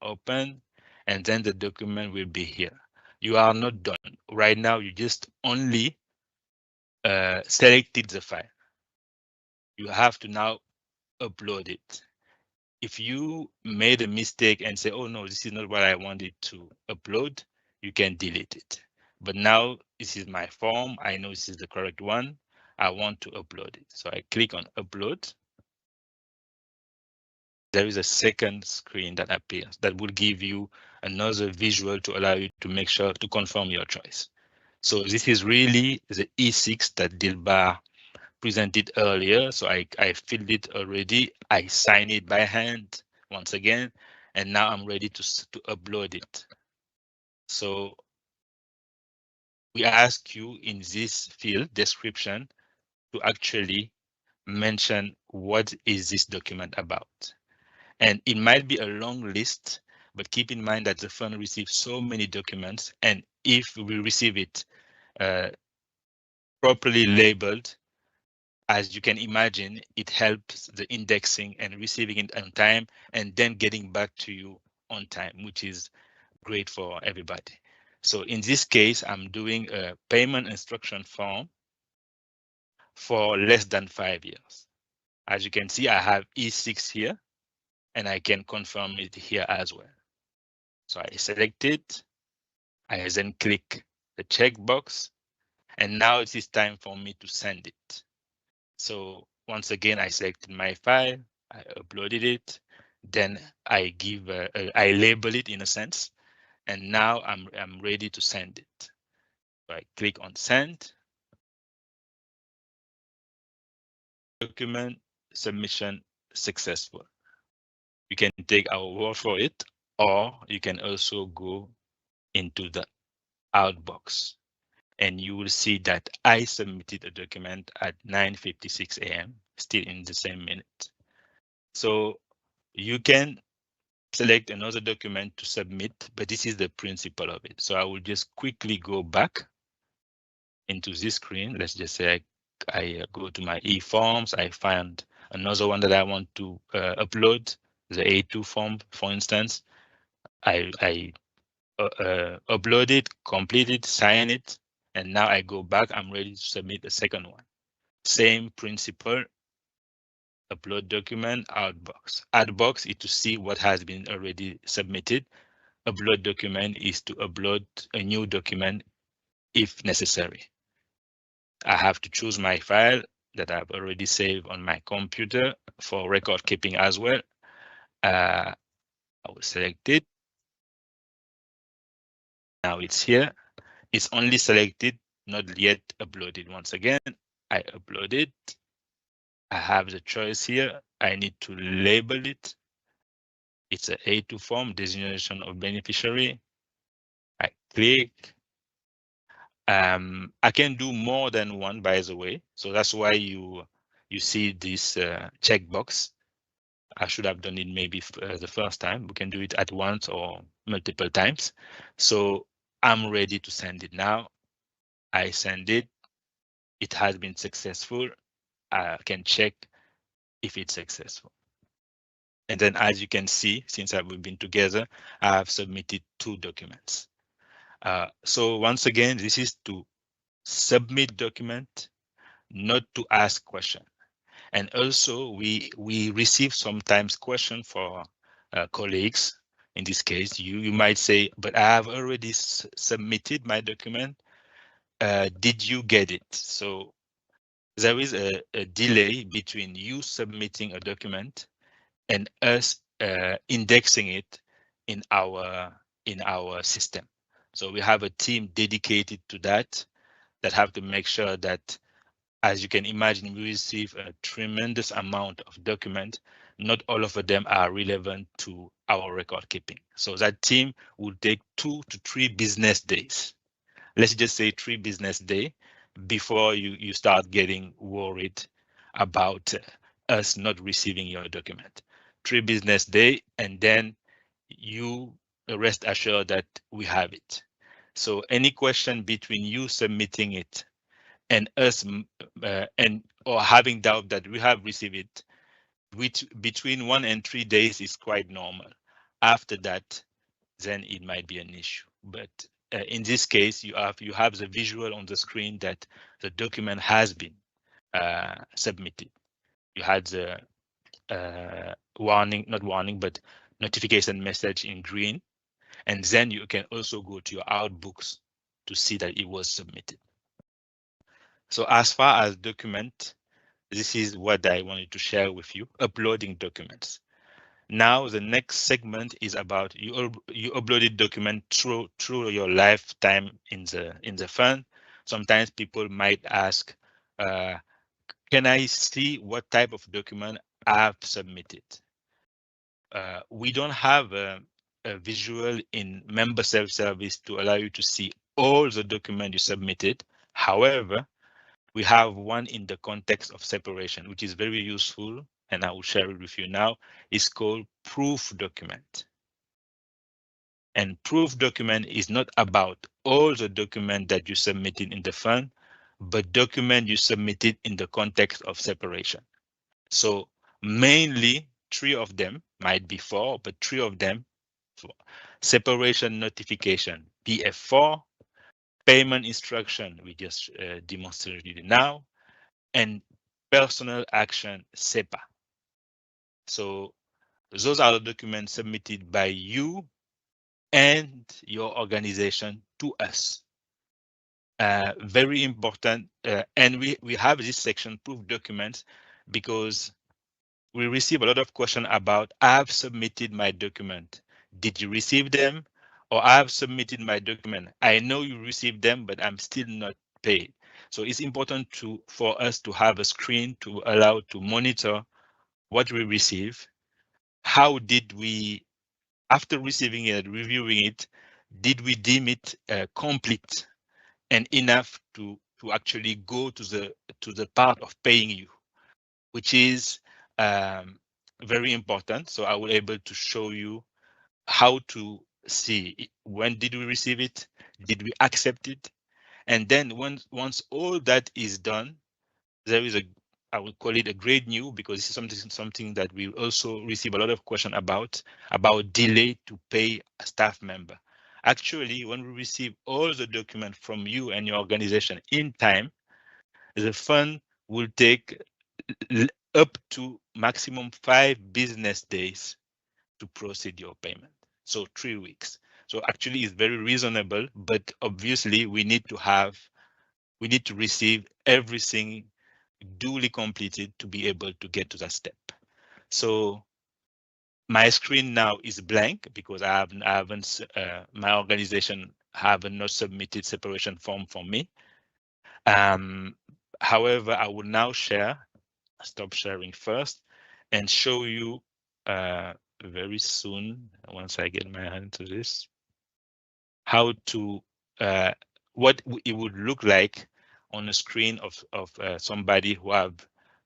open, and then the document will be here. You are not done. Right now, you just only selected the file. You have to now upload it. If you made a mistake and say, oh no, this is not what I wanted to upload, you can delete it. But now this is my form. I know this is the correct one. I want to upload it. So I click on upload. There is a second screen that appears that will give you another visual to allow you to make sure to confirm your choice. So this is really the E6 that DILBA presented earlier. So I filled it already. I signed it by hand once again, and now I'm ready to upload it. So we ask you in this field description to actually mention what is this document about. And it might be a long list, but keep in mind that the fund receives so many documents, and if we receive it properly labeled, as you can imagine, it helps the indexing and receiving it on time and then getting back to you on time, which is great for everybody. So in this case, I'm doing a payment instruction form for less than 5 years. As you can see, I have E6 here, and I can confirm it here as well. So I select it, I then click the checkbox, and now it is time for me to send it. So once again, I selected my file, I uploaded it, then I I label it in a sense, and now I'm ready to send it. So I click on send. Document submission successful. You can take our word for it, or you can also go into the Outbox, and you will see that I submitted a document at 9:56 a.m., still in the same minute. So you can select another document to submit, but this is the principle of it. So I will just quickly go back into this screen. Let's just say I go to my e-forms. I find another one that I want to upload, the A2 form, for instance. I upload it, complete it, sign it, And now I go back, I'm ready to submit the second one. Same principle, upload document, outbox. Outbox is to see what has been already submitted. Upload document is to upload a new document if necessary. I have to choose my file that I've already saved on my computer for record keeping as well. I will select it. Now it's here. It's only selected, not yet uploaded. Once again, I upload it. I have the choice here. I need to label it. It's a A2 form, designation of beneficiary. I click. I can do more than one, by the way. So that's why you see this checkbox. I should have done it maybe the first time. We can do it at once or multiple times. So I'm ready to send it now. I send it. It has been successful. I can check if it's successful. And then as you can see, since we've been together, I have submitted 2 documents. So once again, this is to submit document, not to ask question. And also we receive sometimes question for colleagues. In this case, you might say, but I have already submitted my document. Did you get it? So there is a delay between you submitting a document and us indexing it in our system. So we have a team dedicated to that have to make sure that, as you can imagine, we receive a tremendous amount of documents. Not all of them are relevant to our record keeping. So that team will take 2 to 3 business days. Let's just say 3 business days before you start getting worried about us not receiving your document. 3 business days, and then you rest assured that we have it. So any question between you submitting it and us or having doubt that we have received it, which between 1 and 3 days is quite normal. After that, then it might be an issue. But in this case, you have the visual on the screen that the document has been submitted. You had the not warning, but notification message in green. And then you can also go to your outbooks to see that it was submitted. So as far as document, this is what I wanted to share with you, uploading documents. Now the next segment is about you uploaded document through your lifetime in the fund. Sometimes people might ask, can I see what type of document I've submitted? We don't have a visual in Member Self-Service to allow you to see all the documents you submitted. However, we have one in the context of separation, which is very useful, and I will share it with you now. It's called proof document. And proof document is not about all the documents that you submitted in the fund, but document you submitted in the context of separation. So mainly 3 of them, might be 4, but 3 of them: separation notification, PF4, payment instruction, we just demonstrated it now, and personal action, SEPA. So those are the documents submitted by you and your organization to us. Very important, and we have this section, proof documents, because we receive a lot of questions about, I've submitted my document. Did you receive them? Or I've submitted my document. I know you received them, but I'm still not paid. So it's important for us to have a screen to allow to monitor what we receive. How did we, after receiving it, reviewing it, did we deem it complete and enough to actually go to the part of paying you, which is very important. So I will able to show you how to see when did we receive it, did we accept it, and then once all that is done, there is I would call it a great news, because this is something that we also receive a lot of questions about delay to pay a staff member. Actually, when we receive all the documents from you and your organization in time, the fund will take up to maximum 5 business days to proceed your payment. So 3 weeks. So actually it's very reasonable, but obviously we need to receive everything duly completed to be able to get to that step. So my screen now is blank because my organization haven't not submitted separation form for me. However, I will now stop sharing first and show you very soon, once I get my hand to this, how to what it would look like on a screen of somebody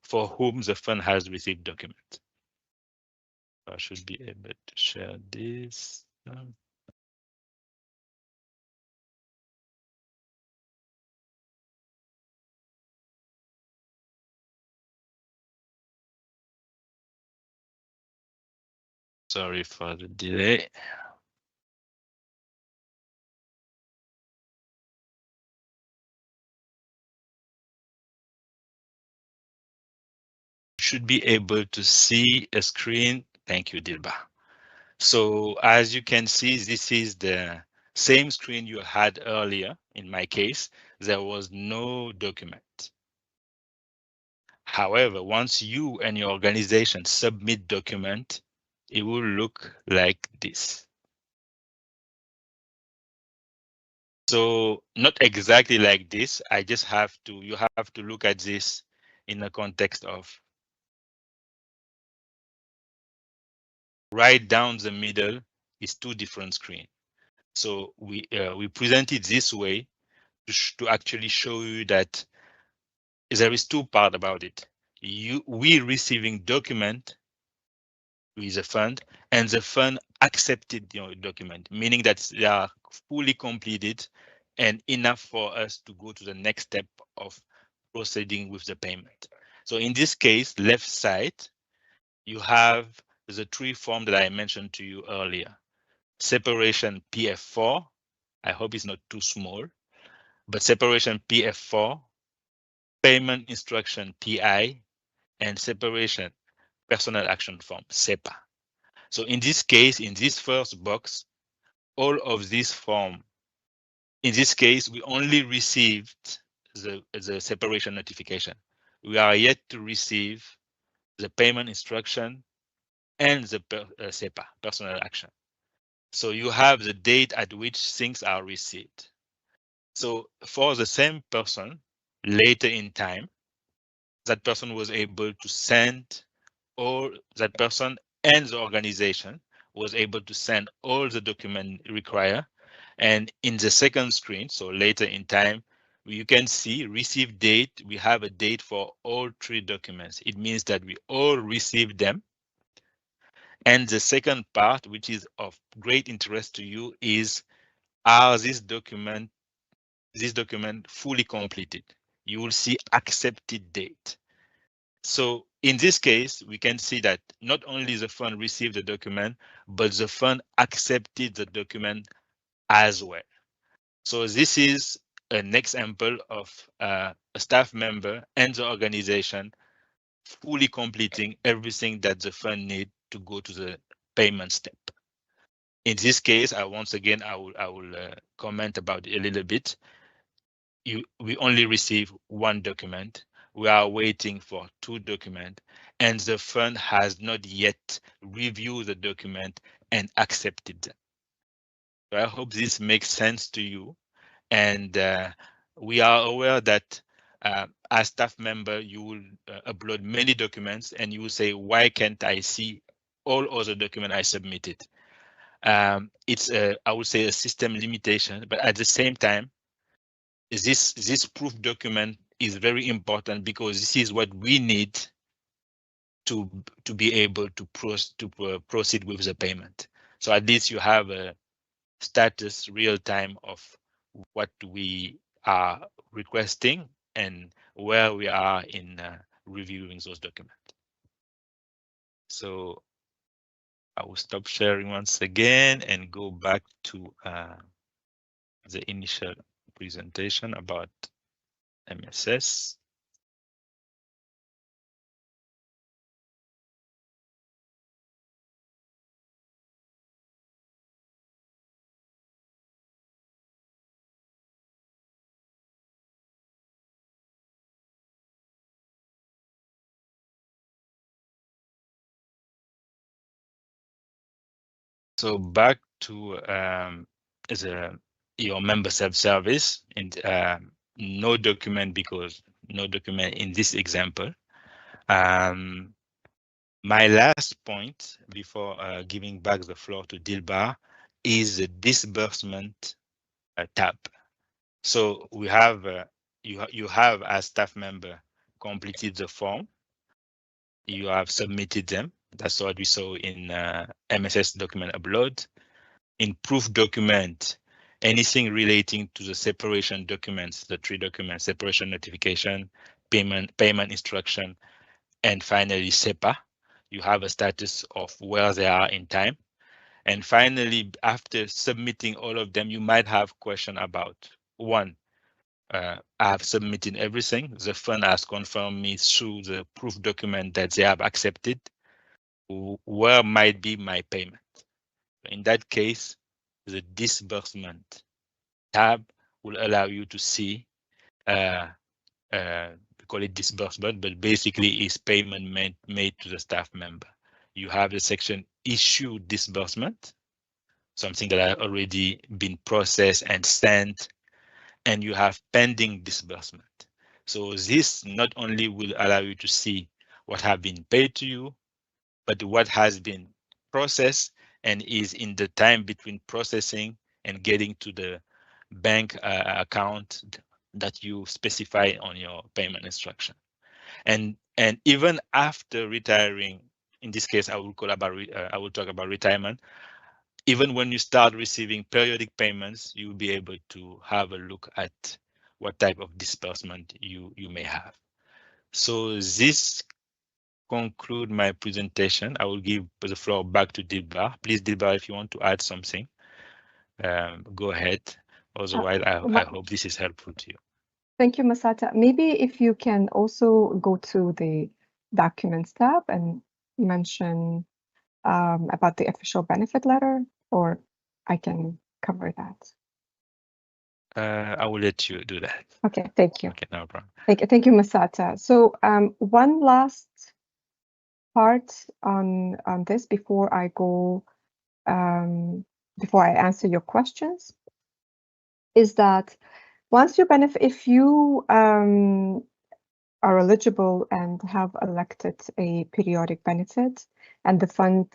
for whom the fund has received document. I should be able to share this. Sorry for the delay. Should be able to see a screen. Thank you, Dilba. So as you can see, this is the same screen you had earlier. In my case, there was no document. However, once you and your organization submit document, it will look like this. So not exactly like this. You have to look at this in the context of right down the middle is 2 different screens. So we present it this way to actually show you that there is 2 parts about it. We receiving document with the fund, and the fund accepted your document, meaning that they are fully completed and enough for us to go to the next step of proceeding with the payment. So in this case, left side, you have the 3 forms that I mentioned to you earlier. Separation PF4, I hope it's not too small, but separation PF4, payment instruction PI, and separation personal action form, SEPA. So in this case, in this first box, all of these form, in this case, we only received the separation notification. We are yet to receive the payment instruction and the SEPA, personal action. So you have the date at which things are received. So for the same person, later in time, that person was able to send all that person and the organization was able to send all the document required. And in the second screen, so later in time, you can see receive date. We have a date for all 3 documents. It means that we all received them. And the second part, which is of great interest to you, is are this document fully completed? You will see accepted date. So in this case, we can see that not only the fund received the document, but the fund accepted the document as well. So this is an example of a staff member and the organization fully completing everything that the fund need to go to the payment step. In this case, I will comment about it a little bit. We only receive 1 document. We are waiting for 2 documents, and the fund has not yet reviewed the document and accepted them. So I hope this makes sense to you. And we are aware that as staff member, you will upload many documents and you will say, why can't I see all other documents I submitted? It's I would say a system limitation, but at the same time, this proof document is very important because this is what we need to be able to proceed with the payment. So at least you have a status real time of what we are requesting and where we are in reviewing those documents. So I will stop sharing once again and go back to the initial presentation about MSS. So back to your member self-service, and no document, because no document in this example. My last point before giving back the floor to Dilbar is the disbursement tab. So we have you have as staff member completed the form. You have submitted them. That's what we saw in MSS document upload. In proof document, anything relating to the separation documents, the 3 documents: separation notification, payment instruction, and finally SEPA. You have a status of where they are in time. And finally, after submitting all of them, you might have question about one. I have submitted everything. The fund has confirmed me through the proof document that they have accepted. Where might be my payment? In that case, the disbursement tab will allow you to see, we call it disbursement, but basically is payment made to the staff member. You have the section issue disbursement, something that has already been processed and sent, and you have pending disbursement. So this not only will allow you to see what have been paid to you, but what has been processed and is in the time between processing and getting to the bank account that you specify on your payment instruction. And even after retiring, in this case, I will talk about retirement. Even when you start receiving periodic payments, you will be able to have a look at what type of disbursement you may have. So this conclude my presentation. I will give the floor back to Dilbar. Please, Dilbar, if you want to add something, go ahead. Otherwise, I hope this is helpful to you. Thank you, Masata. Maybe if you can also go to the Documents tab and mention about the official benefit letter, or I can cover that. I will let you do that. Okay, thank you. Okay, no problem. Thank you, Masata. So one last part on this before I go, before I answer your questions, is that once you benefit, if you are eligible and have elected a periodic benefit and the fund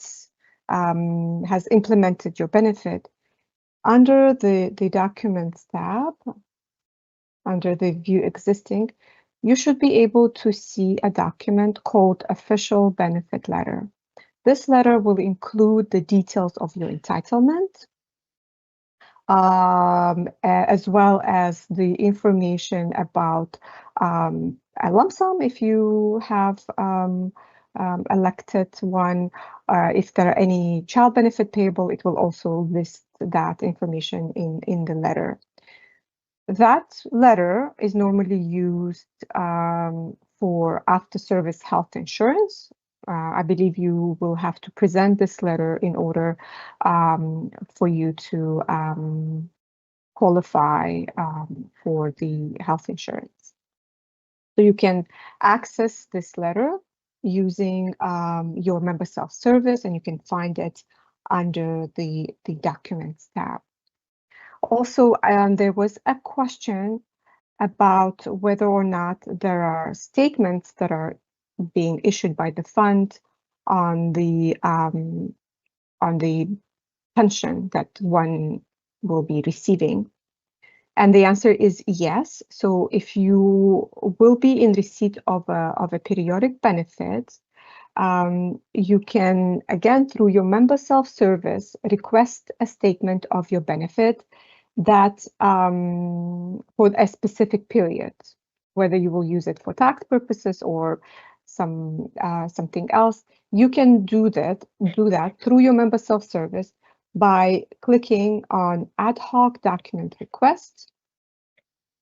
has implemented your benefit, under the Documents tab, under the View Existing, you should be able to see a document called Official Benefit Letter. This letter will include the details of your entitlement, as well as the information about a lump sum if you have elected one. If there are any child benefit payable, it will also list that information in the letter. That letter is normally used for after-service health insurance. I believe you will have to present this letter in order for you to qualify for the health insurance. So you can access this letter using your member self-service, and you can find it under the Documents tab. Also, there was a question about whether or not there are statements that are being issued by the fund on the pension that one will be receiving. And the answer is yes. So if you will be in receipt of a periodic benefit, you can, again, through your member self-service, request a statement of your benefit that for a specific period, whether you will use it for tax purposes or something else, you can do that through your member self-service by clicking on ad hoc document request.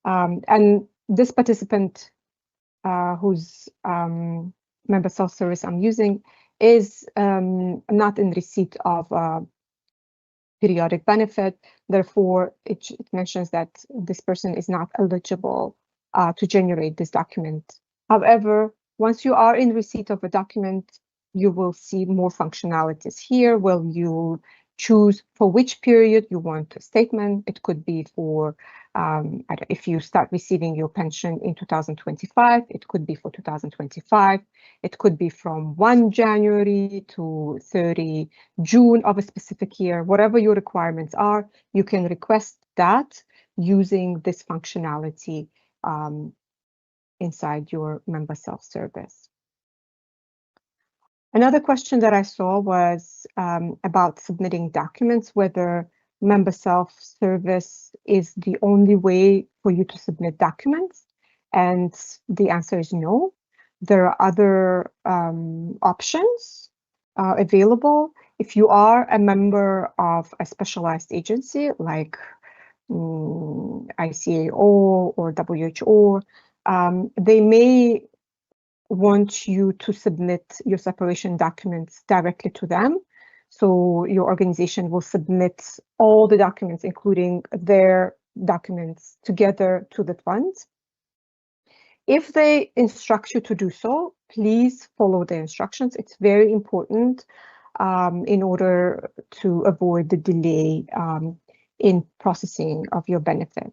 And this participant whose member self-service I'm using is not in receipt of periodic benefit. Therefore, it mentions that this person is not eligible to generate this document. However, once you are in receipt of a document, you will see more functionalities here where you choose for which period you want a statement. It could be for if you start receiving your pension in 2025, it could be for 2025. It could be from 1 January to 30 June of a specific year. Whatever your requirements are, you can request that using this functionality inside your member self-service. Another question that I saw was about submitting documents, whether member self-service is the only way for you to submit documents. And the answer is no. There are other options available. If you are a member of a specialized agency like ICAO or WHO, they may want you to submit your separation documents directly to them. So your organization will submit all the documents, including their documents, together to the fund. If they instruct you to do so, please follow the instructions. It's very important in order to avoid the delay in processing of your benefit.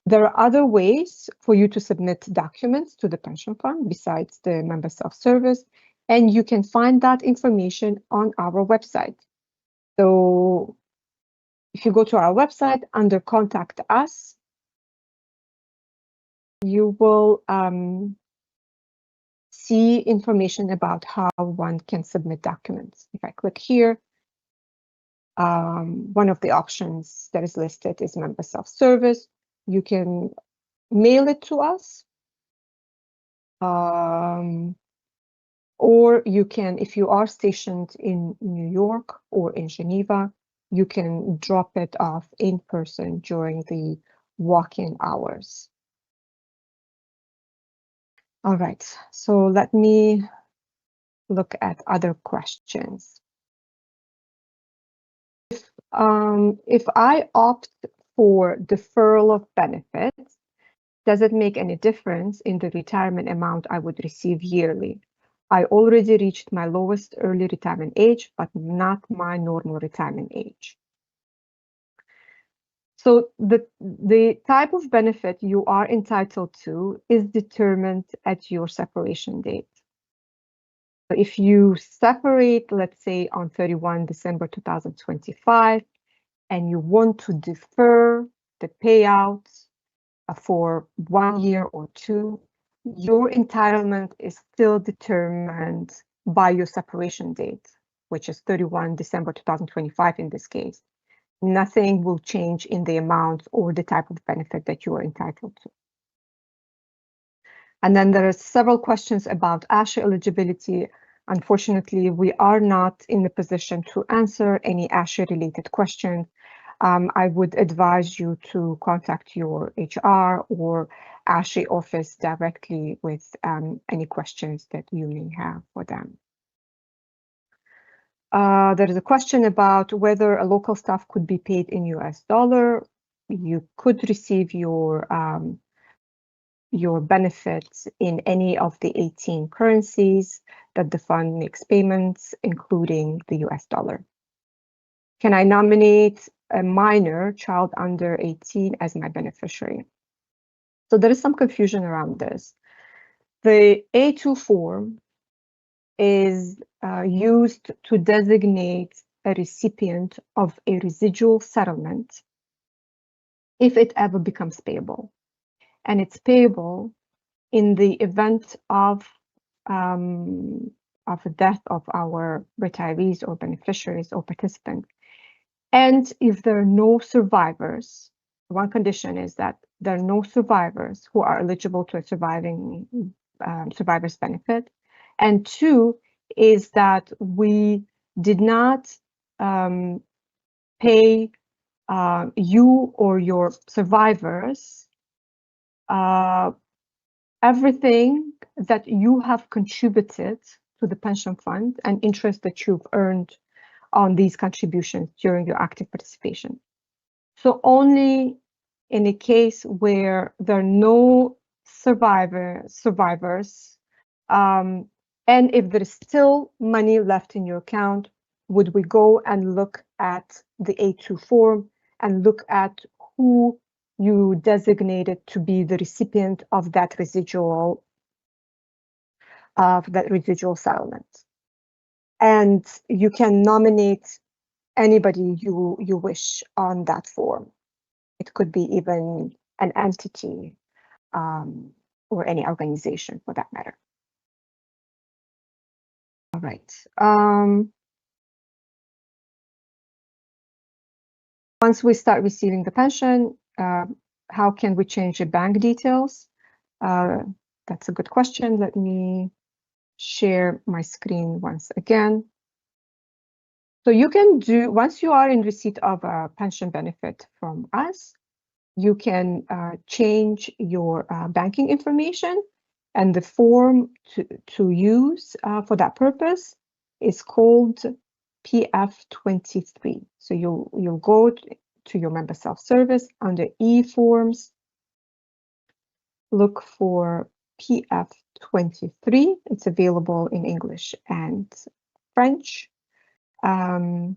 There are other ways for you to submit documents to the pension fund besides the member self-service, and you can find that information on our website. So if you go to our website under Contact Us, you will see information about how one can submit documents. If I click here, one of the options that is listed is member self-service. You can mail it to us, or you can, if you are stationed in New York or in Geneva, you can drop it off in person during the walk-in hours. All right, so let me look at other questions. If I opt for deferral of benefits, does it make any difference in the retirement amount I would receive yearly? I already reached my lowest early retirement age, but not my normal retirement age. So the type of benefit you are entitled to is determined at your separation date. So if you separate, let's say on 31 December 2025, and you want to defer the payouts for 1 year or 2, your entitlement is still determined by your separation date, which is 31 December 2025 in this case. Nothing will change in the amount or the type of benefit that you are entitled to. And then there are several questions about ASHA eligibility. Unfortunately, we are not in a position to answer any ASHA-related questions. I would advise you to contact your HR or ASHA office directly with any questions that you may have for them. There is a question about whether a local staff could be paid in US dollar. You could receive your benefits in any of the 18 currencies that the fund makes payments, including the US dollar. Can I nominate a minor child under 18 as my beneficiary? So there is some confusion around this. The A2 form is used to designate a recipient of a residual settlement if it ever becomes payable. And it's payable in the event of the death of our retirees or beneficiaries or participants. And if there are no survivors, one condition is that there are no survivors who are eligible to a survivor's benefit, And two is that we did not pay you or your survivors everything that you have contributed to the pension fund and interest that you've earned on these contributions during your active participation. So only in a case where there are no survivors, and if there is still money left in your account, would we go and look at the A2 form and look at who you designated to be the recipient of that residual settlement. And you can nominate anybody you wish on that form. It could be even an entity or any organization for that matter. All right. Once we start receiving the pension, how can we change the bank details? That's a good question. Let me share my screen once again. So you can do, once you are in receipt of a pension benefit from us, you can change your banking information, and the form to use for that purpose is called PF23. So you'll go to your Member Self-Service under e-forms, look for PF23. It's available in English and French. So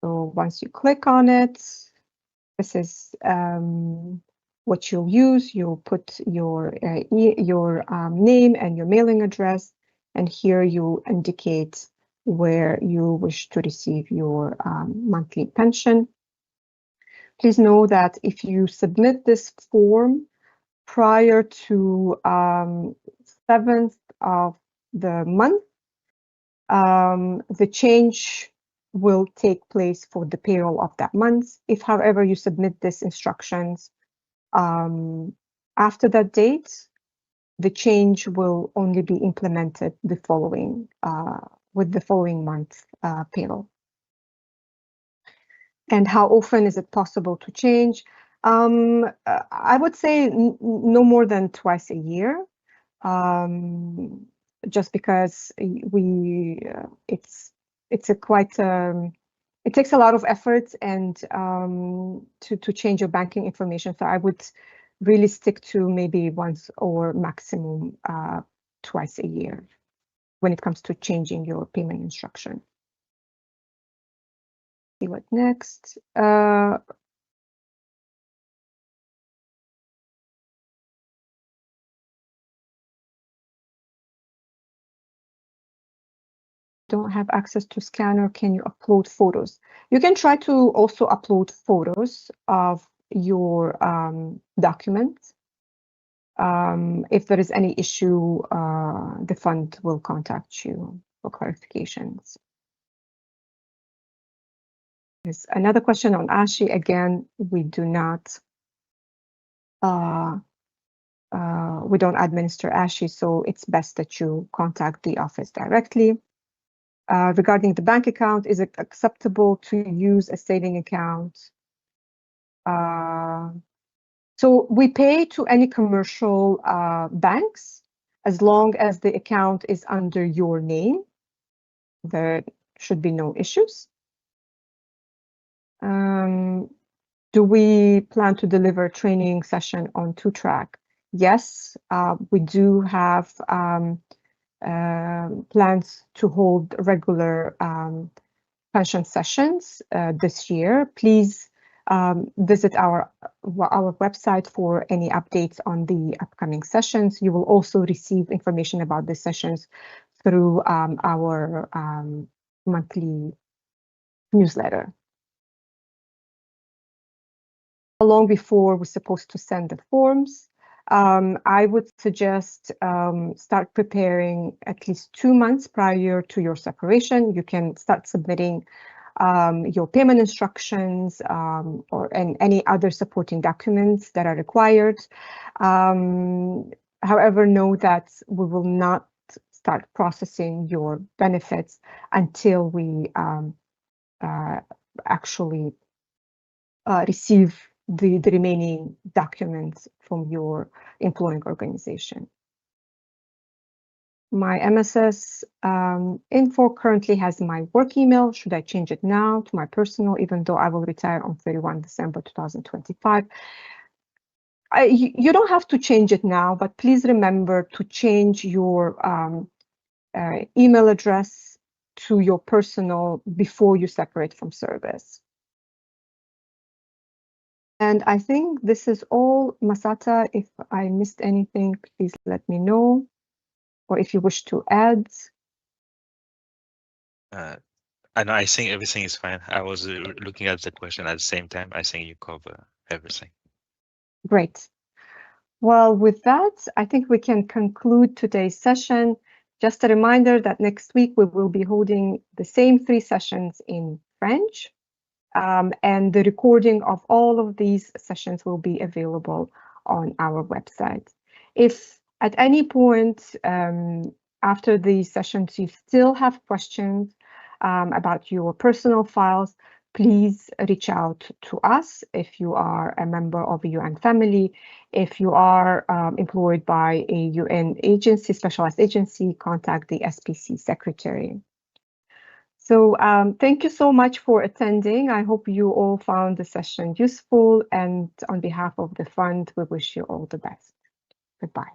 once you click on it, this is what you'll use. You'll put your name and your mailing address, and here you indicate where you wish to receive your monthly pension. Please know that if you submit this form prior to 7th of the month, the change will take place for the payroll of that month. If, however, you submit these instructions after that date, the change will only be implemented the following with the following month's payroll. And how often is it possible to change? I would say no more than twice a year, just because it's a quite it takes a lot of effort and to change your banking information. So I would really stick to maybe once or maximum twice a year when it comes to changing your payment instruction. See what next. Don't have access to scanner, can you upload photos? You can try to also upload photos of your documents. If there is any issue, the fund will contact you for clarifications. There's another question on ASHI. Again, we do not we don't administer ASHI, so it's best that you contact the office directly. Regarding the bank account, is it acceptable to use a saving account? So we pay to any commercial banks as long as the account is under your name. There should be no issues. Do we plan to deliver a training session on 2-track? Yes, we do have plans to hold regular pension sessions this year. Please visit our website for any updates on the upcoming sessions. You will also receive information about the sessions through our monthly newsletter. How long before we're supposed to send the forms? I would suggest start preparing at least 2 months prior to your separation. You can start submitting your payment instructions and any other supporting documents that are required. However, know that we will not start processing your benefits until we actually receive the remaining documents from your employing organization. My MSS info currently has my work email. Should I change it now to my personal, even though I will retire on 31 December 2025? You don't have to change it now, but please remember to change your email address to your personal before you separate from service. And I think this is all. Masata, if I missed anything, please let me know. Or if you wish to add. And I think everything is fine. I was looking at the question at the same time. I think you cover everything. Great. Well, with that, I think we can conclude today's session. Just a reminder that next week we will be holding the same 3 sessions in French. And the recording of all of these sessions will be available on our website. If at any point after these sessions you still have questions about your personal files, please reach out to us if you are a member of a UN family. If you are employed by a UN agency, specialized agency, contact the SPC secretary. So thank you so much for attending. I hope you all found the session useful, and on behalf of the fund, we wish you all the best. Goodbye.